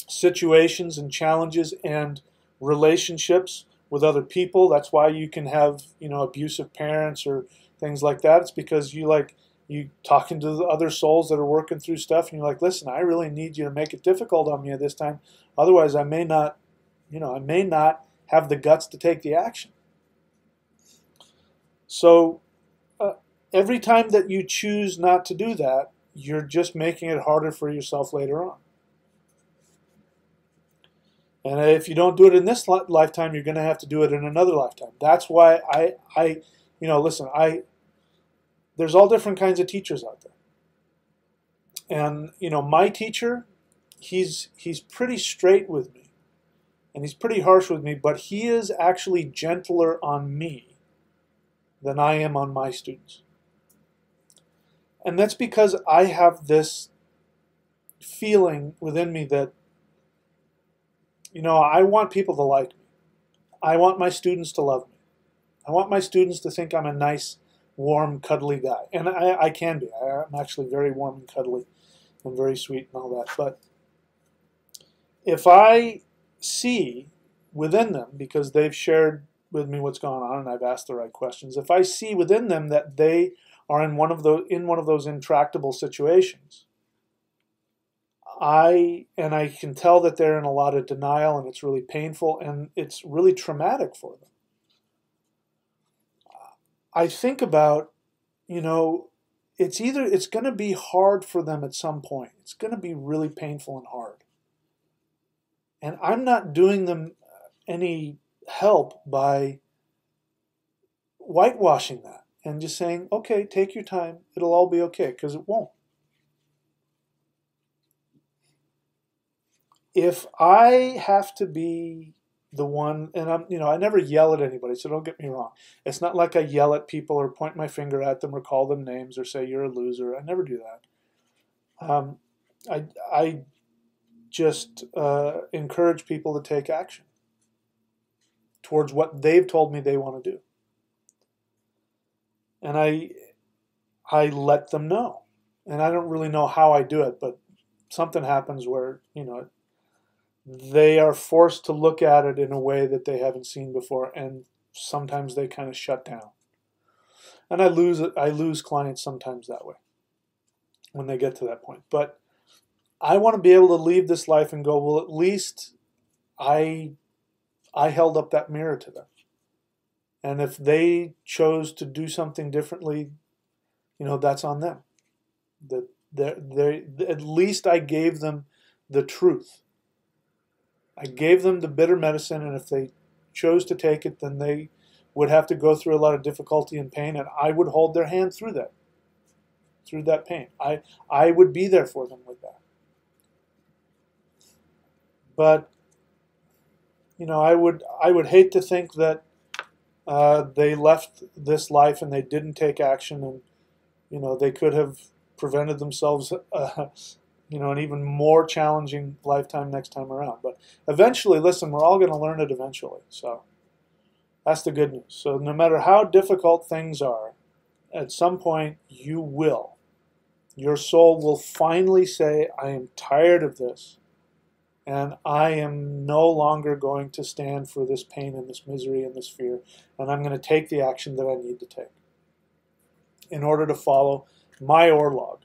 situations and challenges and relationships with other people. That's why you can have, abusive parents or things like that. It's because you talking to the other souls that are working through stuff, and you're like, listen, I really need you to make it difficult on me this time. Otherwise, I may not have the guts to take the action. So every time that you choose not to do that, you're just making it harder for yourself later on. And if you don't do it in this lifetime, you're going to have to do it in another lifetime. That's why listen, there's all different kinds of teachers out there. And, my teacher, he's pretty straight with me. And he's pretty harsh with me, but he is actually gentler on me than I am on my students. And that's because I have this feeling within me that, I want people to like me. I want my students to love me. I want my students to think I'm a nice, warm, cuddly guy. And I can be. I'm actually very warm and cuddly and very sweet and all that. But if I see within them, because they've shared with me what's going on and I've asked the right questions, if I see within them that they are in one of those intractable situations, I can tell that they're in a lot of denial, and it's really painful and it's really traumatic for them. I think about, it's going to be hard for them at some point. It's going to be really painful and hard. And I'm not doing them any help by whitewashing that and just saying, okay, take your time, it'll all be okay, because it won't. If I have to be the one, and I never yell at anybody, so don't get me wrong. It's not like I yell at people or point my finger at them or call them names or say you're a loser. I never do that. I just encourage people to take action towards what they've told me they want to do. And I let them know. And I don't really know how I do it, but something happens where, they are forced to look at it in a way that they haven't seen before, and sometimes they kind of shut down. And I lose clients sometimes that way when they get to that point. But I want to be able to leave this life and go, well, at least I held up that mirror to them. And if they chose to do something differently, that's on them. At least I gave them the truth. I gave them the bitter medicine, and if they chose to take it, then they would have to go through a lot of difficulty and pain, and I would hold their hand through that pain. I would be there for them with that. But I would hate to think that they left this life and they didn't take action, and they could have prevented themselves an even more challenging lifetime next time around. But eventually, listen, we're all going to learn it eventually. So that's the good news. So no matter how difficult things are, at some point you will. Your soul will finally say, I am tired of this, and I am no longer going to stand for this pain and this misery and this fear, and I'm going to take the action that I need to take in order to follow my Orlog,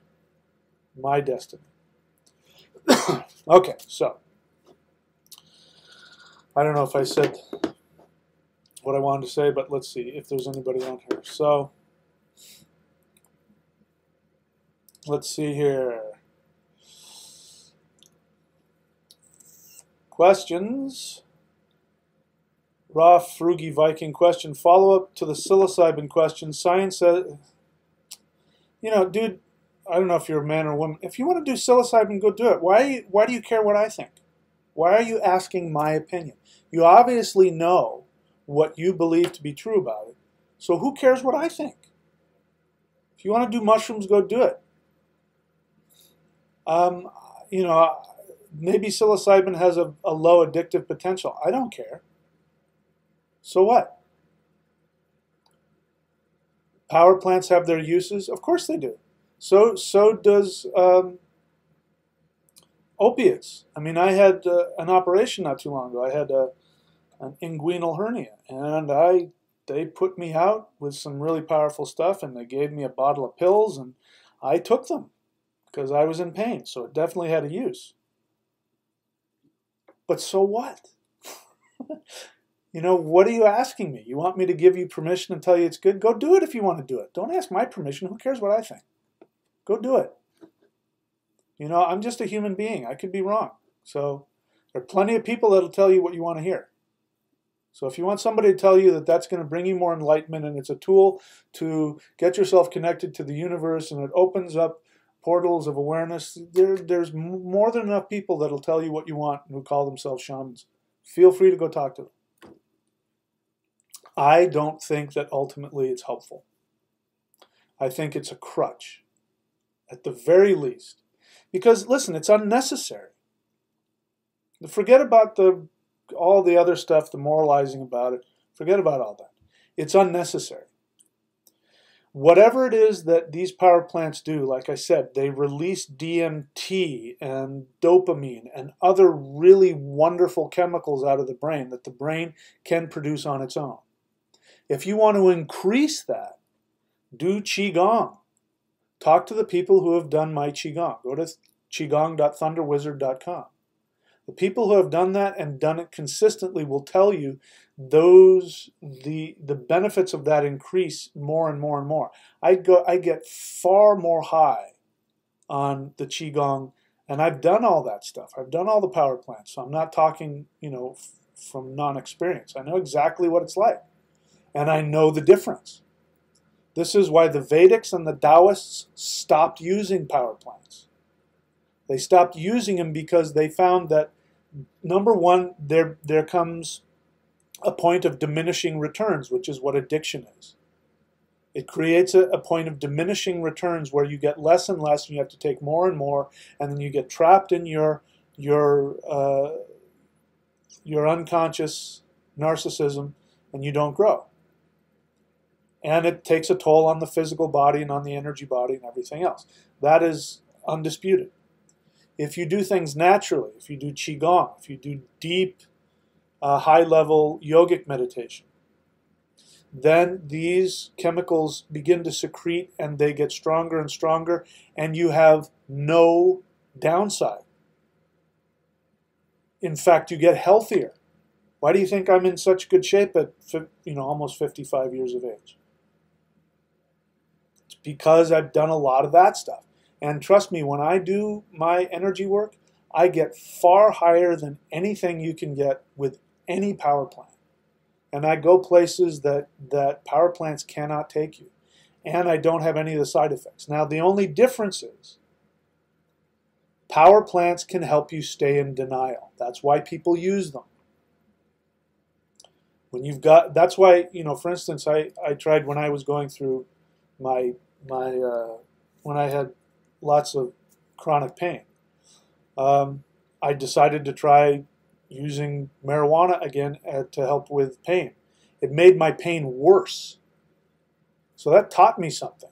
my destiny. Okay, so I don't know if I said what I wanted to say, but let's see if there's anybody on here. So let's see here. Questions. Raw Frugi Viking question. Follow up to the psilocybin question. Science says, dude, I don't know if you're a man or a woman. If you want to do psilocybin, go do it. Why do you care what I think? Why are you asking my opinion? You obviously know what you believe to be true about it. So who cares what I think? If you want to do mushrooms, go do it. You know, maybe psilocybin has a low addictive potential. I don't care. So what? Power plants have their uses? Of course they do. So does opiates. I mean, I had an operation not too long ago. I had an inguinal hernia, and they put me out with some really powerful stuff, and they gave me a bottle of pills, and I took them because I was in pain. So it definitely had a use. But so what? You know, what are you asking me? You want me to give you permission and tell you it's good? Go do it if you want to do it. Don't ask my permission. Who cares what I think? Go do it. You know, I'm just a human being. I could be wrong. So there are plenty of people that'll tell you what you want to hear. So if you want somebody to tell you that that's going to bring you more enlightenment and it's a tool to get yourself connected to the universe and it opens up portals of awareness, there's more than enough people that'll tell you what you want and who call themselves shamans. Feel free to go talk to them. I don't think that ultimately it's helpful. I think it's a crutch, at the very least. Because, listen, it's unnecessary. Forget about all the other stuff, the moralizing about it. Forget about all that. It's unnecessary. Whatever it is that these power plants do, like I said, they release DMT and dopamine and other really wonderful chemicals out of the brain that the brain can produce on its own. If you want to increase that, do Qigong. Talk to the people who have done my Qigong. Go to qigong.thunderwizard.com. The people who have done that and done it consistently will tell you the benefits of that increase more and more and more. I get far more high on the Qigong, and I've done all that stuff. I've done all the power plants, so I'm not talking, you know, from non-experience. I know exactly what it's like, and I know the difference. This is why the Vedics and the Taoists stopped using power plants. They stopped using them because they found that, number one, there comes a point of diminishing returns, which is what addiction is. It creates a point of diminishing returns where you get less and less, and you have to take more and more, and then you get trapped in your unconscious narcissism, and you don't grow. And it takes a toll on the physical body and on the energy body and everything else. That is undisputed. If you do things naturally, if you do Qigong, if you do deep, high-level yogic meditation, then these chemicals begin to secrete and they get stronger and stronger, and you have no downside. In fact, you get healthier. Why do you think I'm in such good shape at almost 55 years of age? It's because I've done a lot of that stuff. And trust me, when I do my energy work, I get far higher than anything you can get with any power plant. And I go places that power plants cannot take you. And I don't have any of the side effects. Now, the only difference is power plants can help you stay in denial. That's why people use them. That's why, for instance, I tried when I was going through when I had lots of chronic pain. I decided to try using marijuana again to help with pain. It made my pain worse. So that taught me something.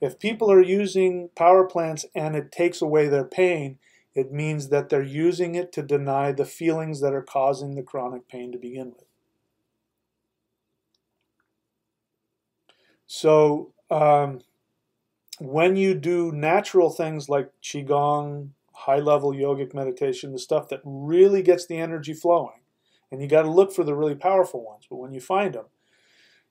If people are using power plants and it takes away their pain, it means that they're using it to deny the feelings that are causing the chronic pain to begin with. So when you do natural things like Qigong, high-level yogic meditation, the stuff that really gets the energy flowing, and you got to look for the really powerful ones, but when you find them,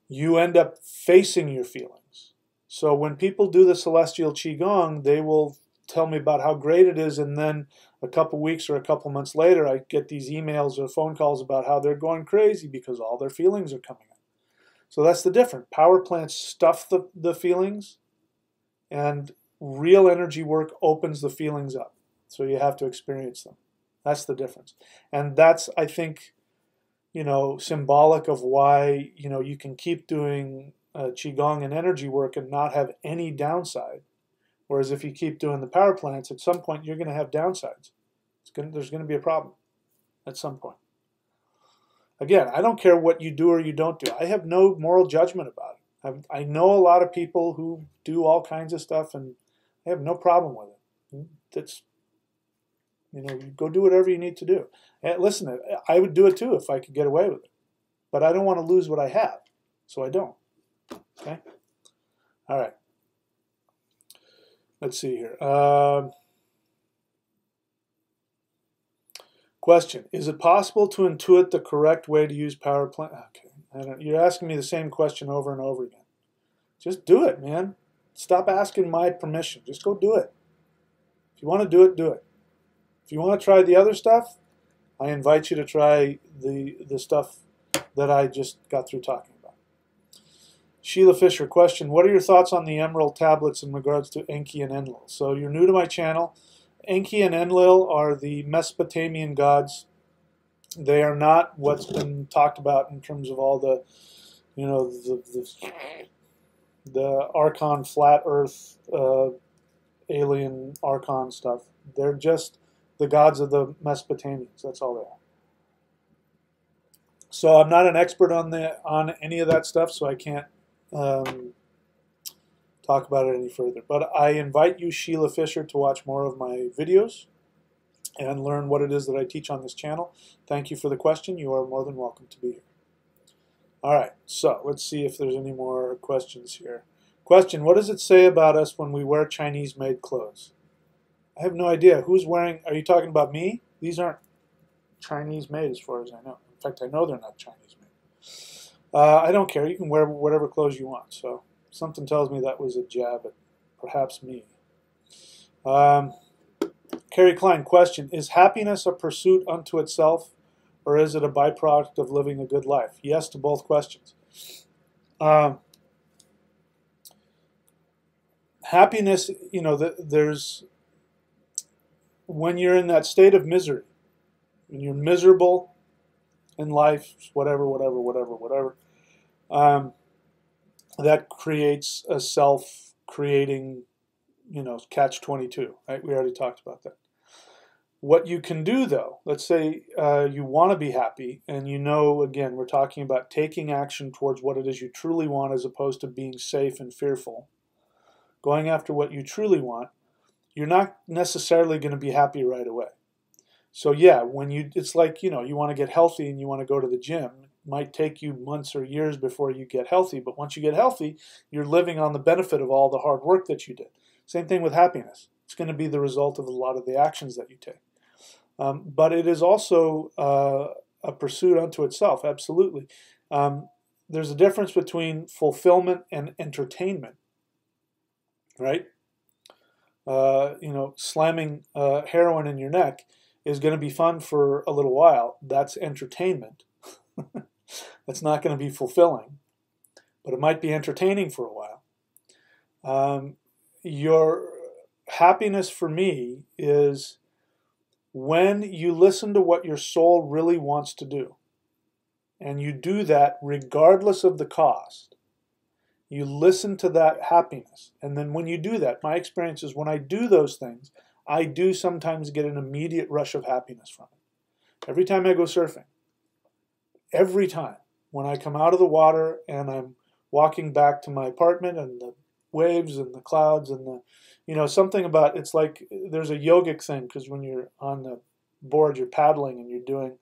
you end up facing your feelings. So when people do the celestial Qigong, they will tell me about how great it is, and then a couple weeks or a couple months later, I get these emails or phone calls about how they're going crazy because all their feelings are coming up. So that's the difference. Power plants stuff the feelings, and real energy work opens the feelings up. So you have to experience them. That's the difference. And that's, I think, symbolic of why, you can keep doing Qigong and energy work and not have any downside. Whereas if you keep doing the power plants, at some point you're going to have downsides. There's going to be a problem at some point. Again, I don't care what you do or you don't do. I have no moral judgment about it. I know a lot of people who do all kinds of stuff, and I have no problem with it. That's, you go do whatever you need to do. And listen, I would do it too if I could get away with it. But I don't want to lose what I have, so I don't. Okay? All right. Let's see here. Question: is it possible to intuit the correct way to use power plant? Okay, you're asking me the same question over and over again. Just do it, man. Stop asking my permission. Just go do it. If you want to do it, do it. If you want to try the other stuff, I invite you to try the stuff that I just got through talking about. Sheila Fisher, question: what are your thoughts on the emerald tablets in regards to Enki and Enlil? So you're new to my channel. Enki and Enlil are the Mesopotamian gods. They are not what's been talked about in terms of all the, the Archon flat Earth alien Archon stuff. They're just the gods of the Mesopotamians. That's all they are. So I'm not an expert on any of that stuff, so I can't talk about it any further. But I invite you, Sheila Fisher, to watch more of my videos and learn what it is that I teach on this channel. Thank you for the question. You are more than welcome to be here. All right, so let's see if there's any more questions here. Question: what does it say about us when we wear Chinese-made clothes? I have no idea. Who's wearing? Are you talking about me? These aren't Chinese-made as far as I know. In fact, I know they're not Chinese-made. I don't care. You can wear whatever clothes you want. So something tells me that was a jab at perhaps me. Carrie Klein, question: is happiness a pursuit unto itself, or is it a byproduct of living a good life? Yes to both questions. Happiness, there's, when you're in that state of misery, when you're miserable in life, whatever, that creates a self-creating, catch-22, right? We already talked about that. What you can do, though, let's say you want to be happy, and again, we're talking about taking action towards what it is you truly want as opposed to being safe and fearful. Going after what you truly want, you're not necessarily going to be happy right away. So yeah, it's like, you want to get healthy and you want to go to the gym. It might take you months or years before you get healthy, but once you get healthy, you're living on the benefit of all the hard work that you did. Same thing with happiness. It's going to be the result of a lot of the actions that you take. But it is also a pursuit unto itself, absolutely. There's a difference between fulfillment and entertainment, right? Slamming heroin in your neck is going to be fun for a little while. That's entertainment. That's not going to be fulfilling, but it might be entertaining for a while. Your happiness for me is when you listen to what your soul really wants to do, and you do that regardless of the cost. You listen to that happiness, and then when you do that, my experience is when I do those things, I do sometimes get an immediate rush of happiness from it. Every time I go surfing, every time, when I come out of the water and I'm walking back to my apartment and the waves and the clouds and the, something about, it's like there's a yogic thing, because when you're on the board, you're paddling and you're doing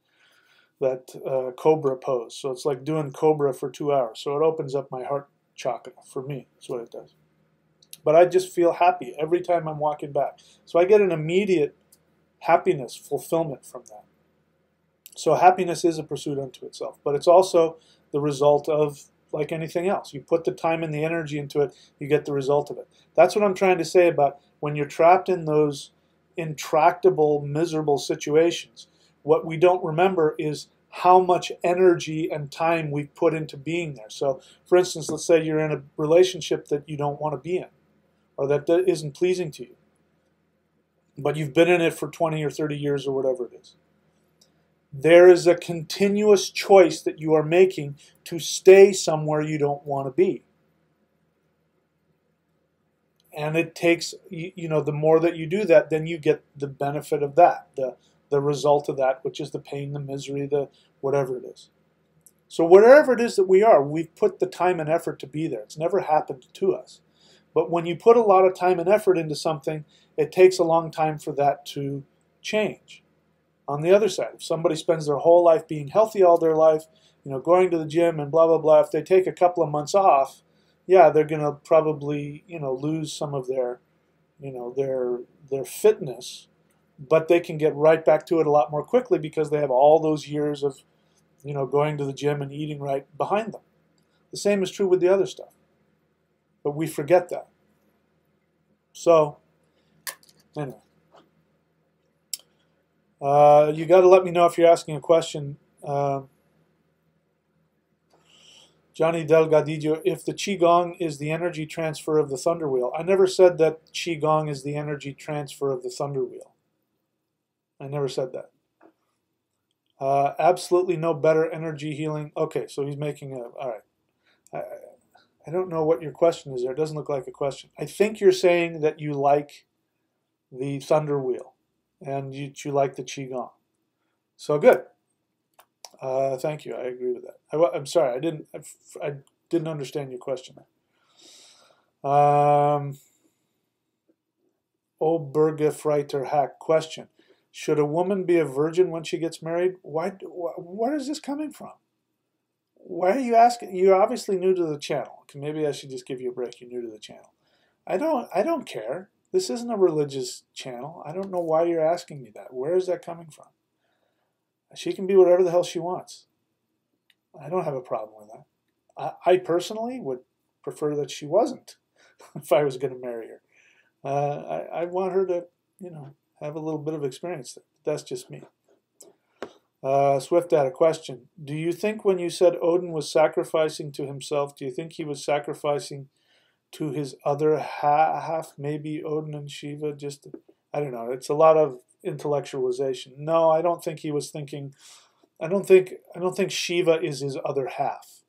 that cobra pose. So it's like doing cobra for 2 hours. So it opens up my heart chakra. For me, that's what it does. But I just feel happy every time I'm walking back. So I get an immediate happiness, fulfillment from that. So happiness is a pursuit unto itself, but it's also the result of, like anything else. You put the time and the energy into it, you get the result of it. That's what I'm trying to say about when you're trapped in those intractable, miserable situations. What we don't remember is how much energy and time we've put into being there. So, for instance, let's say you're in a relationship that you don't want to be in, or that isn't pleasing to you, but you've been in it for 20 or 30 years or whatever it is. There is a continuous choice that you are making to stay somewhere you don't want to be. And it takes, the more that you do that, then you get the benefit of that, the result of that, which is the pain, the misery, the whatever it is. So wherever it is that we are, we've put the time and effort to be there. It's never happened to us. But when you put a lot of time and effort into something, it takes a long time for that to change. On the other side, if somebody spends their whole life being healthy all their life, going to the gym and blah, blah, blah, if they take a couple of months off, yeah, they're going to probably, lose some of their, their fitness, but they can get right back to it a lot more quickly because they have all those years of, going to the gym and eating right behind them. The same is true with the other stuff, but we forget that. So, anyway. You got to let me know if you're asking a question. Johnny Delgadillo, if the Qigong is the energy transfer of the thunder wheel. I never said that Qigong is the energy transfer of the thunder wheel. I never said that. Absolutely no better energy healing. Okay, so he's making a, all right. I don't know what your question is there. It doesn't look like a question. I think you're saying that you like the thunder wheel and you like the Qigong. So good. Thank you. I agree with that. I'm sorry. I didn't understand your question. Obergefreiter Hack question. Should a woman be a virgin when she gets married? Where is this coming from? Why are you asking? You're obviously new to the channel. Maybe I should just give you a break. You're new to the channel. I don't care. This isn't a religious channel. I don't know why you're asking me that. Where is that coming from? She can be whatever the hell she wants. I don't have a problem with that. I personally would prefer that she wasn't if I was going to marry her. I want her to, have a little bit of experience there. That's just me. Swift had a question. Do you think when you said Odin was sacrificing to himself, do you think he was sacrificing to his other half? Maybe Odin and Shiva just, I don't know. It's a lot of intellectualization. No, I don't think he was thinking, I don't think Shiva is his other half.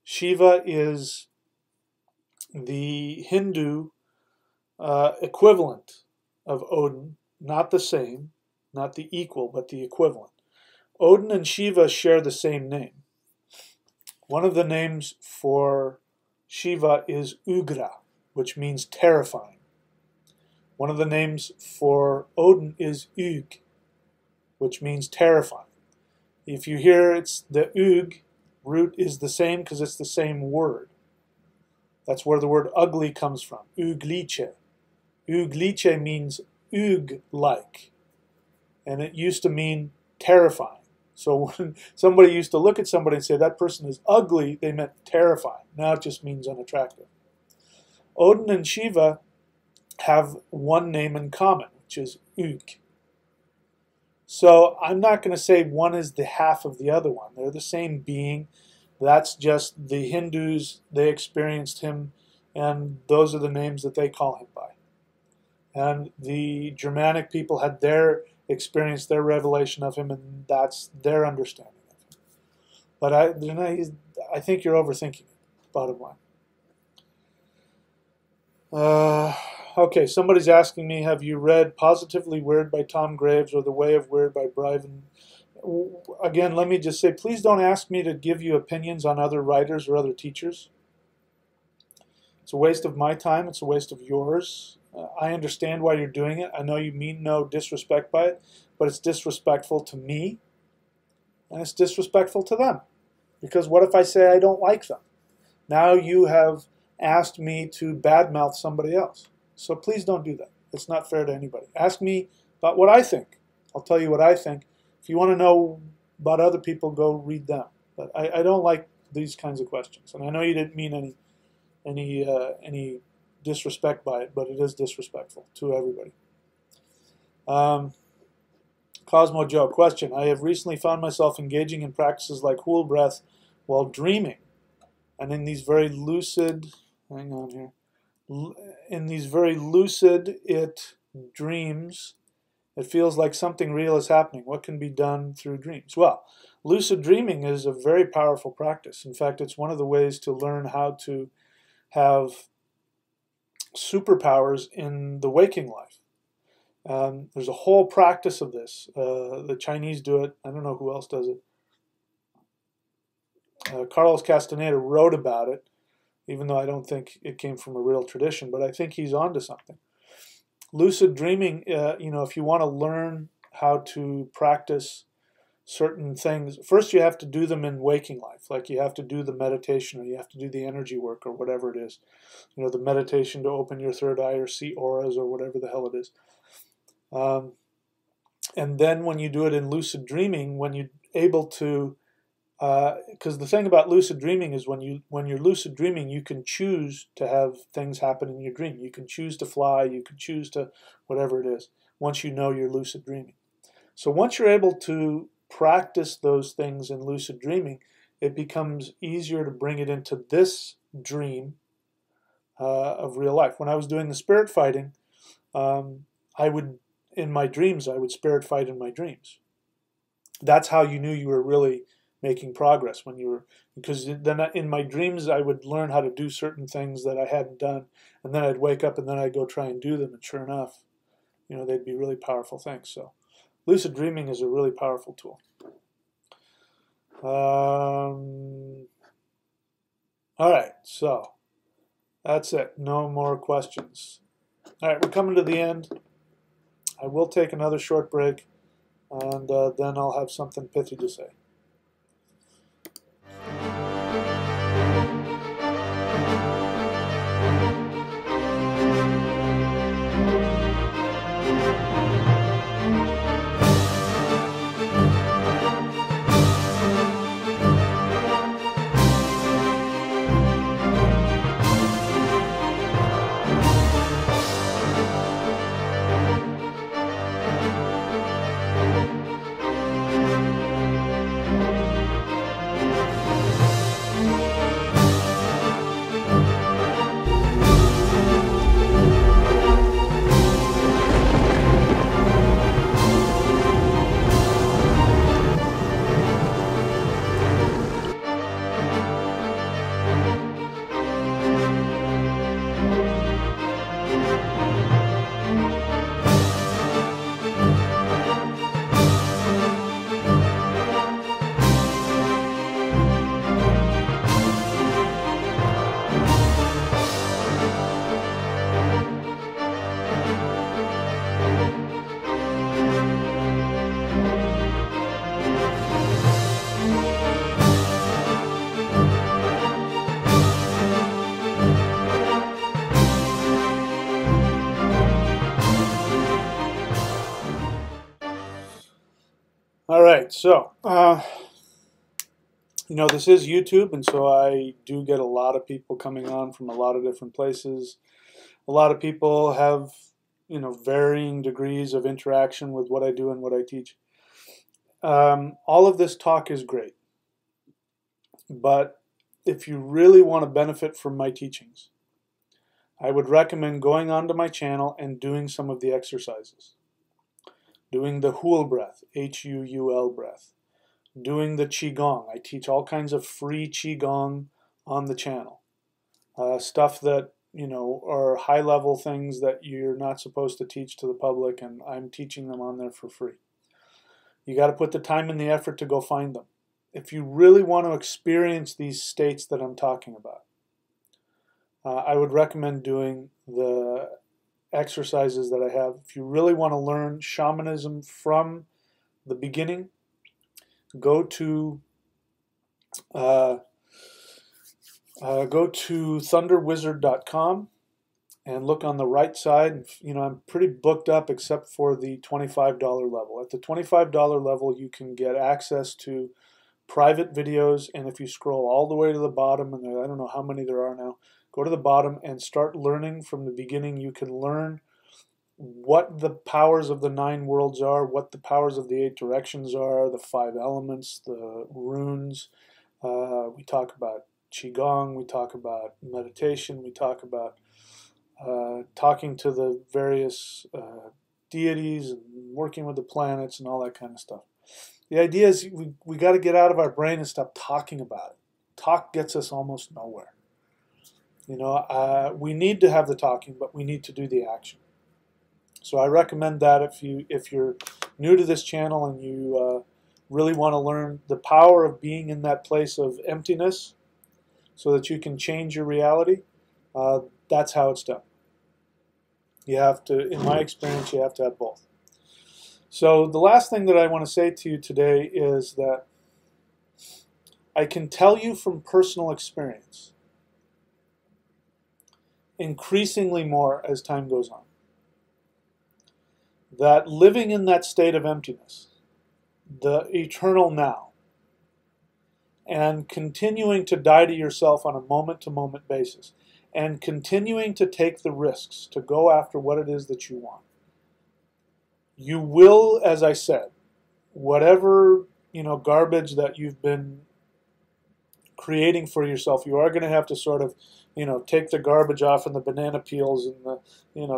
Shiva is the Hindu equivalent of Odin, not the same, not the equal, but the equivalent. Odin and Shiva share the same name. One of the names for Shiva is Ugra, which means terrifying. One of the names for Odin is Ug, which means terrifying. If you hear it's the Ug root is the same because it's the same word. That's where the word ugly comes from, Uglice. Uglice means Ug-like, and it used to mean terrifying. So when somebody used to look at somebody and say that person is ugly, they meant terrifying. Now it just means unattractive. Odin and Shiva have one name in common, which is Ug. So I'm not going to say one is the half of the other one. They're the same being. That's just the Hindus, they experienced him, and those are the names that they call him by. And the Germanic people had their experience, their revelation of him, and that's their understanding of him. But I think you're overthinking it, bottom line. Okay, somebody's asking me, have you read Positively Weird by Tom Graves or The Way of Weird by Bryven? Again, let me just say, please don't ask me to give you opinions on other writers or other teachers. It's a waste of my time. It's a waste of yours. I understand why you're doing it. I know you mean no disrespect by it, but it's disrespectful to me, and it's disrespectful to them. Because what if I say I don't like them? Now you have asked me to badmouth somebody else. So please don't do that. It's not fair to anybody. Ask me about what I think. I'll tell you what I think. If you want to know about other people, go read them. But I don't like these kinds of questions. And I know you didn't mean any disrespect by it, but it is disrespectful to everybody. Cosmo Joe, question. I have recently found myself engaging in practices like Hool breath while dreaming. And in these very lucid, hang on here, in these very lucid dreams, It feels like something real is happening. What can be done through dreams? Well, lucid dreaming is a very powerful practice. In fact, it's one of the ways to learn how to have superpowers in the waking life. There's a whole practice of this. The Chinese do it. I don't know who else does it. Carlos Castaneda wrote about it, even though I don't think it came from a real tradition, but I think he's onto something. Lucid dreaming, if you want to learn how to practice certain things, first you have to do them in waking life. Like you have to do the meditation, or you have to do the energy work, or whatever it is. The meditation to open your third eye or see auras or whatever the hell it is. And then when you do it in lucid dreaming, when you're able to, because the thing about lucid dreaming is when you're lucid dreaming, you can choose to have things happen in your dream. You can choose to fly, you can choose to whatever it is, once you know you're lucid dreaming. So once you're able to practice those things in lucid dreaming, it becomes easier to bring it into this dream of real life. When I was doing the spirit fighting, in my dreams, I would spirit fight in my dreams. That's how you knew you were really making progress, because then in my dreams I would learn how to do certain things that I hadn't done, and then I'd wake up and then I'd go try and do them, and sure enough, they'd be really powerful things. So lucid dreaming is a really powerful tool. All right, so that's it. No more questions. All right, we're coming to the end. I will take another short break, and then I'll have something pithy to say. All right, so, this is YouTube, and so I do get a lot of people coming on from a lot of different places. A lot of people have, varying degrees of interaction with what I do and what I teach. All of this talk is great, but if you really want to benefit from my teachings, I would recommend going onto my channel and doing some of the exercises. Doing the Huul breath, H-U-U-L breath. Doing the Qigong. I teach all kinds of free Qigong on the channel. Stuff that, are high-level things that you're not supposed to teach to the public, and I'm teaching them on there for free. You got to put the time and the effort to go find them. If you really want to experience these states that I'm talking about, I would recommend doing the exercises that I have. If you really want to learn shamanism from the beginning, go to thunderwizard.com and look on the right side. I'm pretty booked up except for the $25 level. At the $25 level, you can get access to private videos, and if you scroll all the way to the bottom, and I don't know how many there are now, go to the bottom and start learning from the beginning. You can learn what the powers of the 9 worlds are, what the powers of the 8 directions are, the 5 elements, the runes. We talk about Qigong, we talk about meditation, we talk about talking to the various deities and working with the planets and all that kind of stuff. The idea is we got to get out of our brain and stop talking about it. Talk gets us almost nowhere. We need to have the talking, but we need to do the action. So I recommend that if you're new to this channel and you really want to learn the power of being in that place of emptiness so that you can change your reality, that's how it's done. You have to, in my experience, you have to have both. So the last thing that I want to say to you today is that I can tell you from personal experience, increasingly more as time goes on, that living in that state of emptiness, the eternal now, and continuing to die to yourself on a moment-to-moment basis, and continuing to take the risks to go after what it is that you want, you will, as I said, whatever garbage that you've been creating for yourself, you are going to have to sort of take the garbage off and the banana peels and the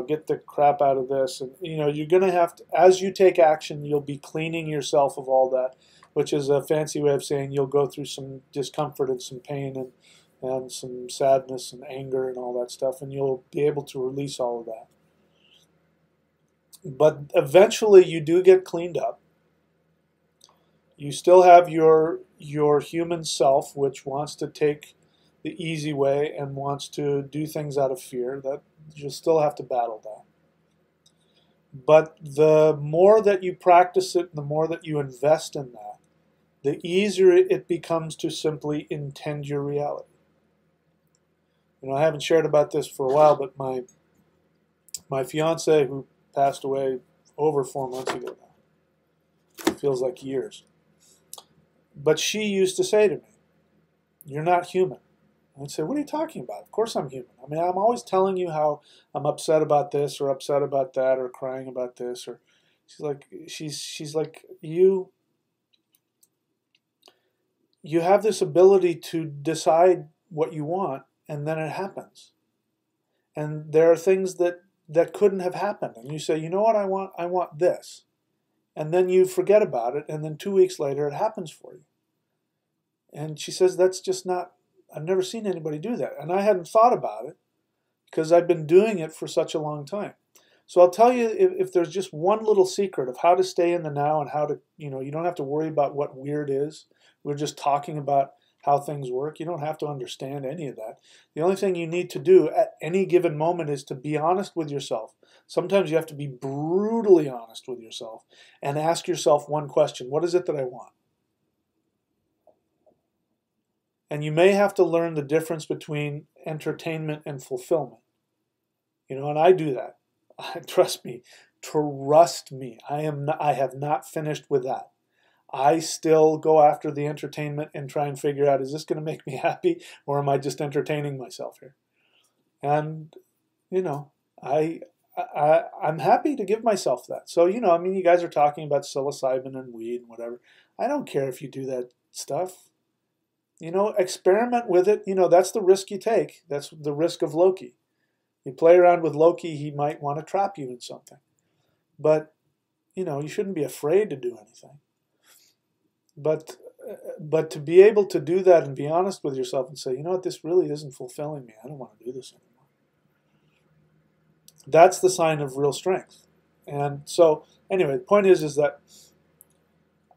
get the crap out of this, and you're going to have to, as you take action, you'll be cleaning yourself of all that, which is a fancy way of saying you'll go through some discomfort and some pain and some sadness and anger and all that stuff, and you'll be able to release all of that. But eventually you do get cleaned up. You still have your human self, which wants to take the easy way and wants to do things out of fear. That you'll still have to battle that. But the more that you practice it, the more that you invest in that, the easier it becomes to simply intend your reality. I haven't shared about this for a while, but my fiance, who passed away over 4 months ago now, it feels like years, but she used to say to me, "You're not human." I'd say, "What are you talking about? Of course I'm human. I mean, I'm always telling you how I'm upset about this or upset about that or crying about this." Or she's like, you have this ability to decide what you want, and then it happens. And there are things that couldn't have happened, and you say, "You know what I want? I want this," and then you forget about it, and then 2 weeks later it happens for you. And she says, "That's just not. I've never seen anybody do that." And I hadn't thought about it because I've been doing it for such a long time. So I'll tell you, if there's just one little secret of how to stay in the now and how to, you don't have to worry about what WYRD is. We're just talking about how things work. You don't have to understand any of that. The only thing you need to do at any given moment is to be honest with yourself. Sometimes you have to be brutally honest with yourself and ask yourself one question: what is it that I want? And you may have to learn the difference between entertainment and fulfillment. And I do that. Trust me. I have not finished with that. I still go after the entertainment and try and figure out, is this going to make me happy, or am I just entertaining myself here? And I'm happy to give myself that. So you guys are talking about psilocybin and weed and whatever. I don't care if you do that stuff. Experiment with it. That's the risk you take. That's the risk of Loki. You play around with Loki, he might want to trap you in something. But you shouldn't be afraid to do anything. But to be able to do that and be honest with yourself and say, this really isn't fulfilling me. I don't want to do this anymore. That's the sign of real strength. And so, anyway, the point is that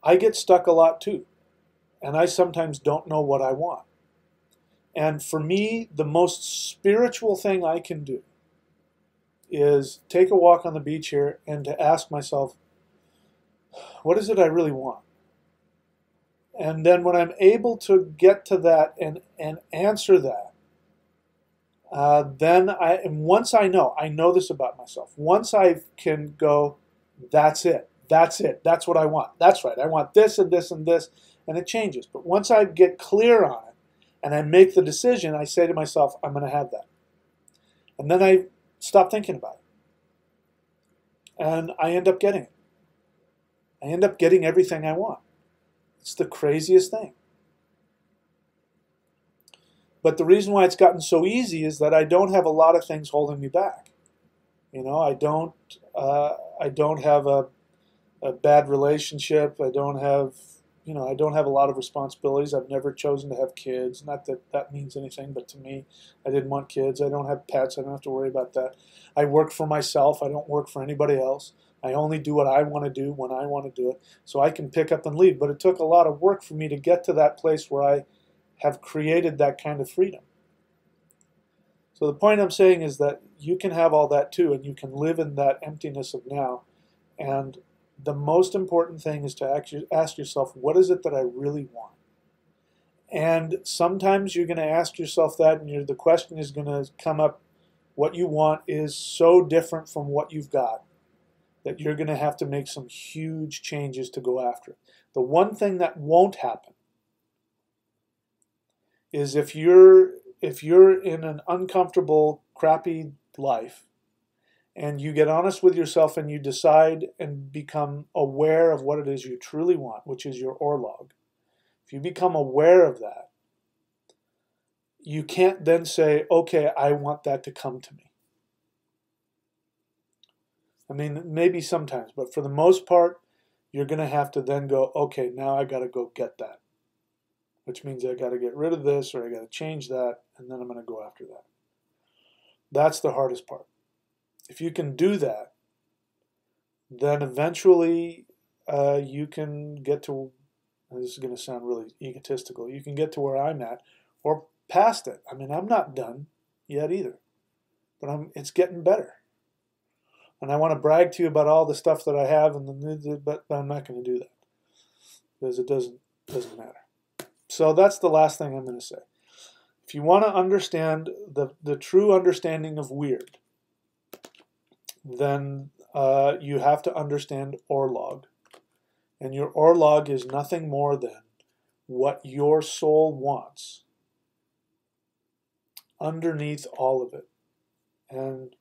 I get stuck a lot too. And I sometimes don't know what I want. And for me, the most spiritual thing I can do is take a walk on the beach here and to ask myself, what is it I really want? And then when I'm able to get to that and answer that, once I know this about myself, once I can go, that's it, that's what I want, that's right, I want this and this and this, and it changes. But once I get clear on it and I make the decision, I say to myself, I'm going to have that. And then I stop thinking about it. And I end up getting it. I end up getting everything I want. It's the craziest thing. But the reason why it's gotten so easy is that I don't have a lot of things holding me back. You know, I don't have a bad relationship. I don't have, you know, I don't have a lot of responsibilities. I've never chosen to have kids. Not that that means anything, but to me, I didn't want kids. I don't have pets. I don't have to worry about that. I work for myself. I don't work for anybody else. I only do what I want to do when I want to do it. So I can pick up and leave. But it took a lot of work for me to get to that place where I have created that kind of freedom. So the point I'm saying is that you can have all that too, and you can live in that emptiness of now. And the most important thing is to actually ask yourself, what is it that I really want? And sometimes you're going to ask yourself that, and the question is going to come up, what you want is so different from what you've got that you're going to have to make some huge changes to go after it. The one thing that won't happen is if you're in an uncomfortable, crappy life, and you get honest with yourself and you decide and become aware of what it is you truly want, which is your Orlog. If you become aware of that, you can't then say, okay, I want that to come to me. I mean, maybe sometimes, but for the most part, you're going to have to then go, okay, now I got to go get that. Which means I got to get rid of this, or I got to change that, and then I'm going to go after that. That's the hardest part. If you can do that, then eventually you can get to, and this is going to sound really egotistical, you can get to where I'm at, or past it. I mean, I'm not done yet either, but it's getting better. And I want to brag to you about all the stuff that I have, but I'm not going to do that because it doesn't matter. So that's the last thing I'm going to say. If you want to understand the true understanding of WYRD, then you have to understand Orlog. And your Orlog is nothing more than what your soul wants underneath all of it. And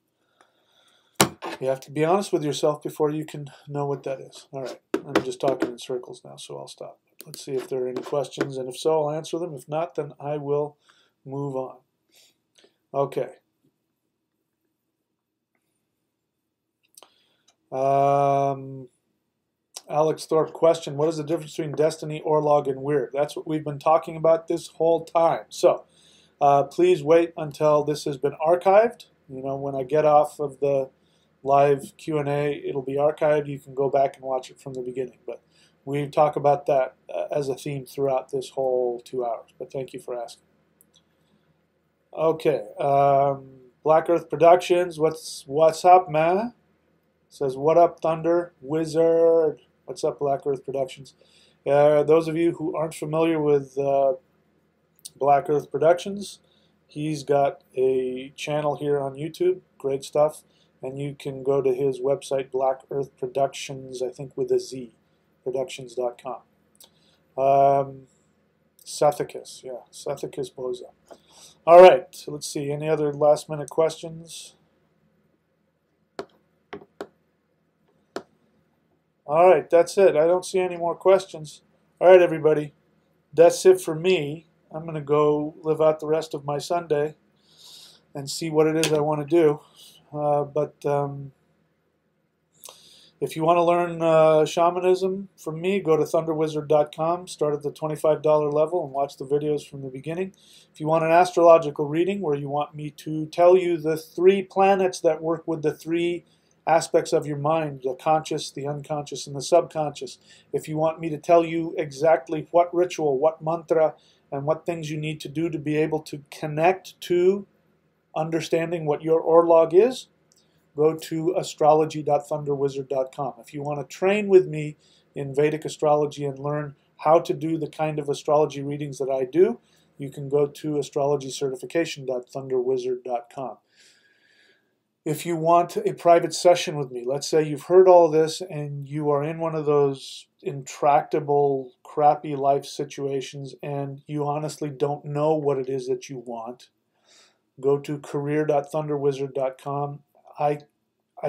you have to be honest with yourself before you can know what that is. All right, I'm just talking in circles now, so I'll stop. Let's see if there are any questions, and if so, I'll answer them. If not, then I will move on. Okay. Alex Thorpe question, what is the difference between Destiny, Orlog, and WYRD? That's what we've been talking about this whole time. So please wait until this has been archived. You know, when I get off of the live Q&A, it'll be archived. You can go back and watch it from the beginning. But we talk about that as a theme throughout this whole 2 hours. But thank you for asking. Okay. Black Earth Productions, what's up, man? Says, what up, Thunder Wizard? What's up, Black Earth Productions? Those of you who aren't familiar with Black Earth Productions, he's got a channel here on YouTube. Great stuff. And you can go to his website, Black Earth Productions, I think with a Z, productions.com. Sethicus, yeah, Sethicus Boza. All right, so let's see. Any other last-minute questions? All right, that's it. I don't see any more questions. All right, everybody. That's it for me. I'm going to go live out the rest of my Sunday and see what it is I want to do. But if you want to learn shamanism from me, go to thunderwizard.com, start at the $25 level and watch the videos from the beginning. If you want an astrological reading where you want me to tell you the 3 planets that work with the 3 aspects of your mind, the conscious, the unconscious, and the subconscious. If you want me to tell you exactly what ritual, what mantra, and what things you need to do to be able to connect to understanding what your Orlog is, go to astrology.thunderwizard.com. If you want to train with me in Vedic astrology and learn how to do the kind of astrology readings that I do, you can go to astrologycertification.thunderwizard.com. If you want a private session with me, let's say you've heard all this and you are in one of those intractable, crappy life situations and you honestly don't know what it is that you want, go to career.thunderwizard.com. I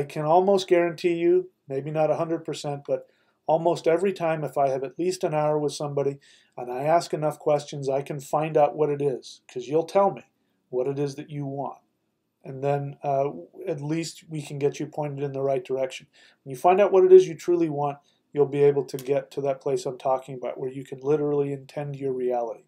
can almost guarantee you, maybe not 100%, but almost every time if I have at least an hour with somebody and I ask enough questions, I can find out what it is, because you'll tell me what it is that you want. and then at least we can get you pointed in the right direction. When you find out what it is you truly want, you'll be able to get to that place I'm talking about, where you can literally intend your reality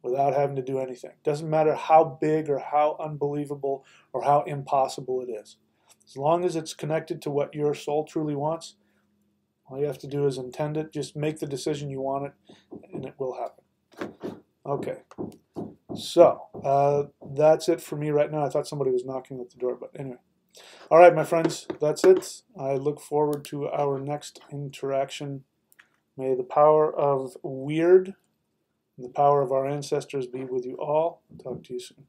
without having to do anything. Doesn't matter how big or how unbelievable or how impossible it is. As long as it's connected to what your soul truly wants, all you have to do is intend it. Just make the decision you want it, and it will happen. Okay. So, that's it for me right now. I thought somebody was knocking at the door, but anyway. All right, my friends, that's it. I look forward to our next interaction. May the power of WYRD and the power of our ancestors be with you all. Talk to you soon.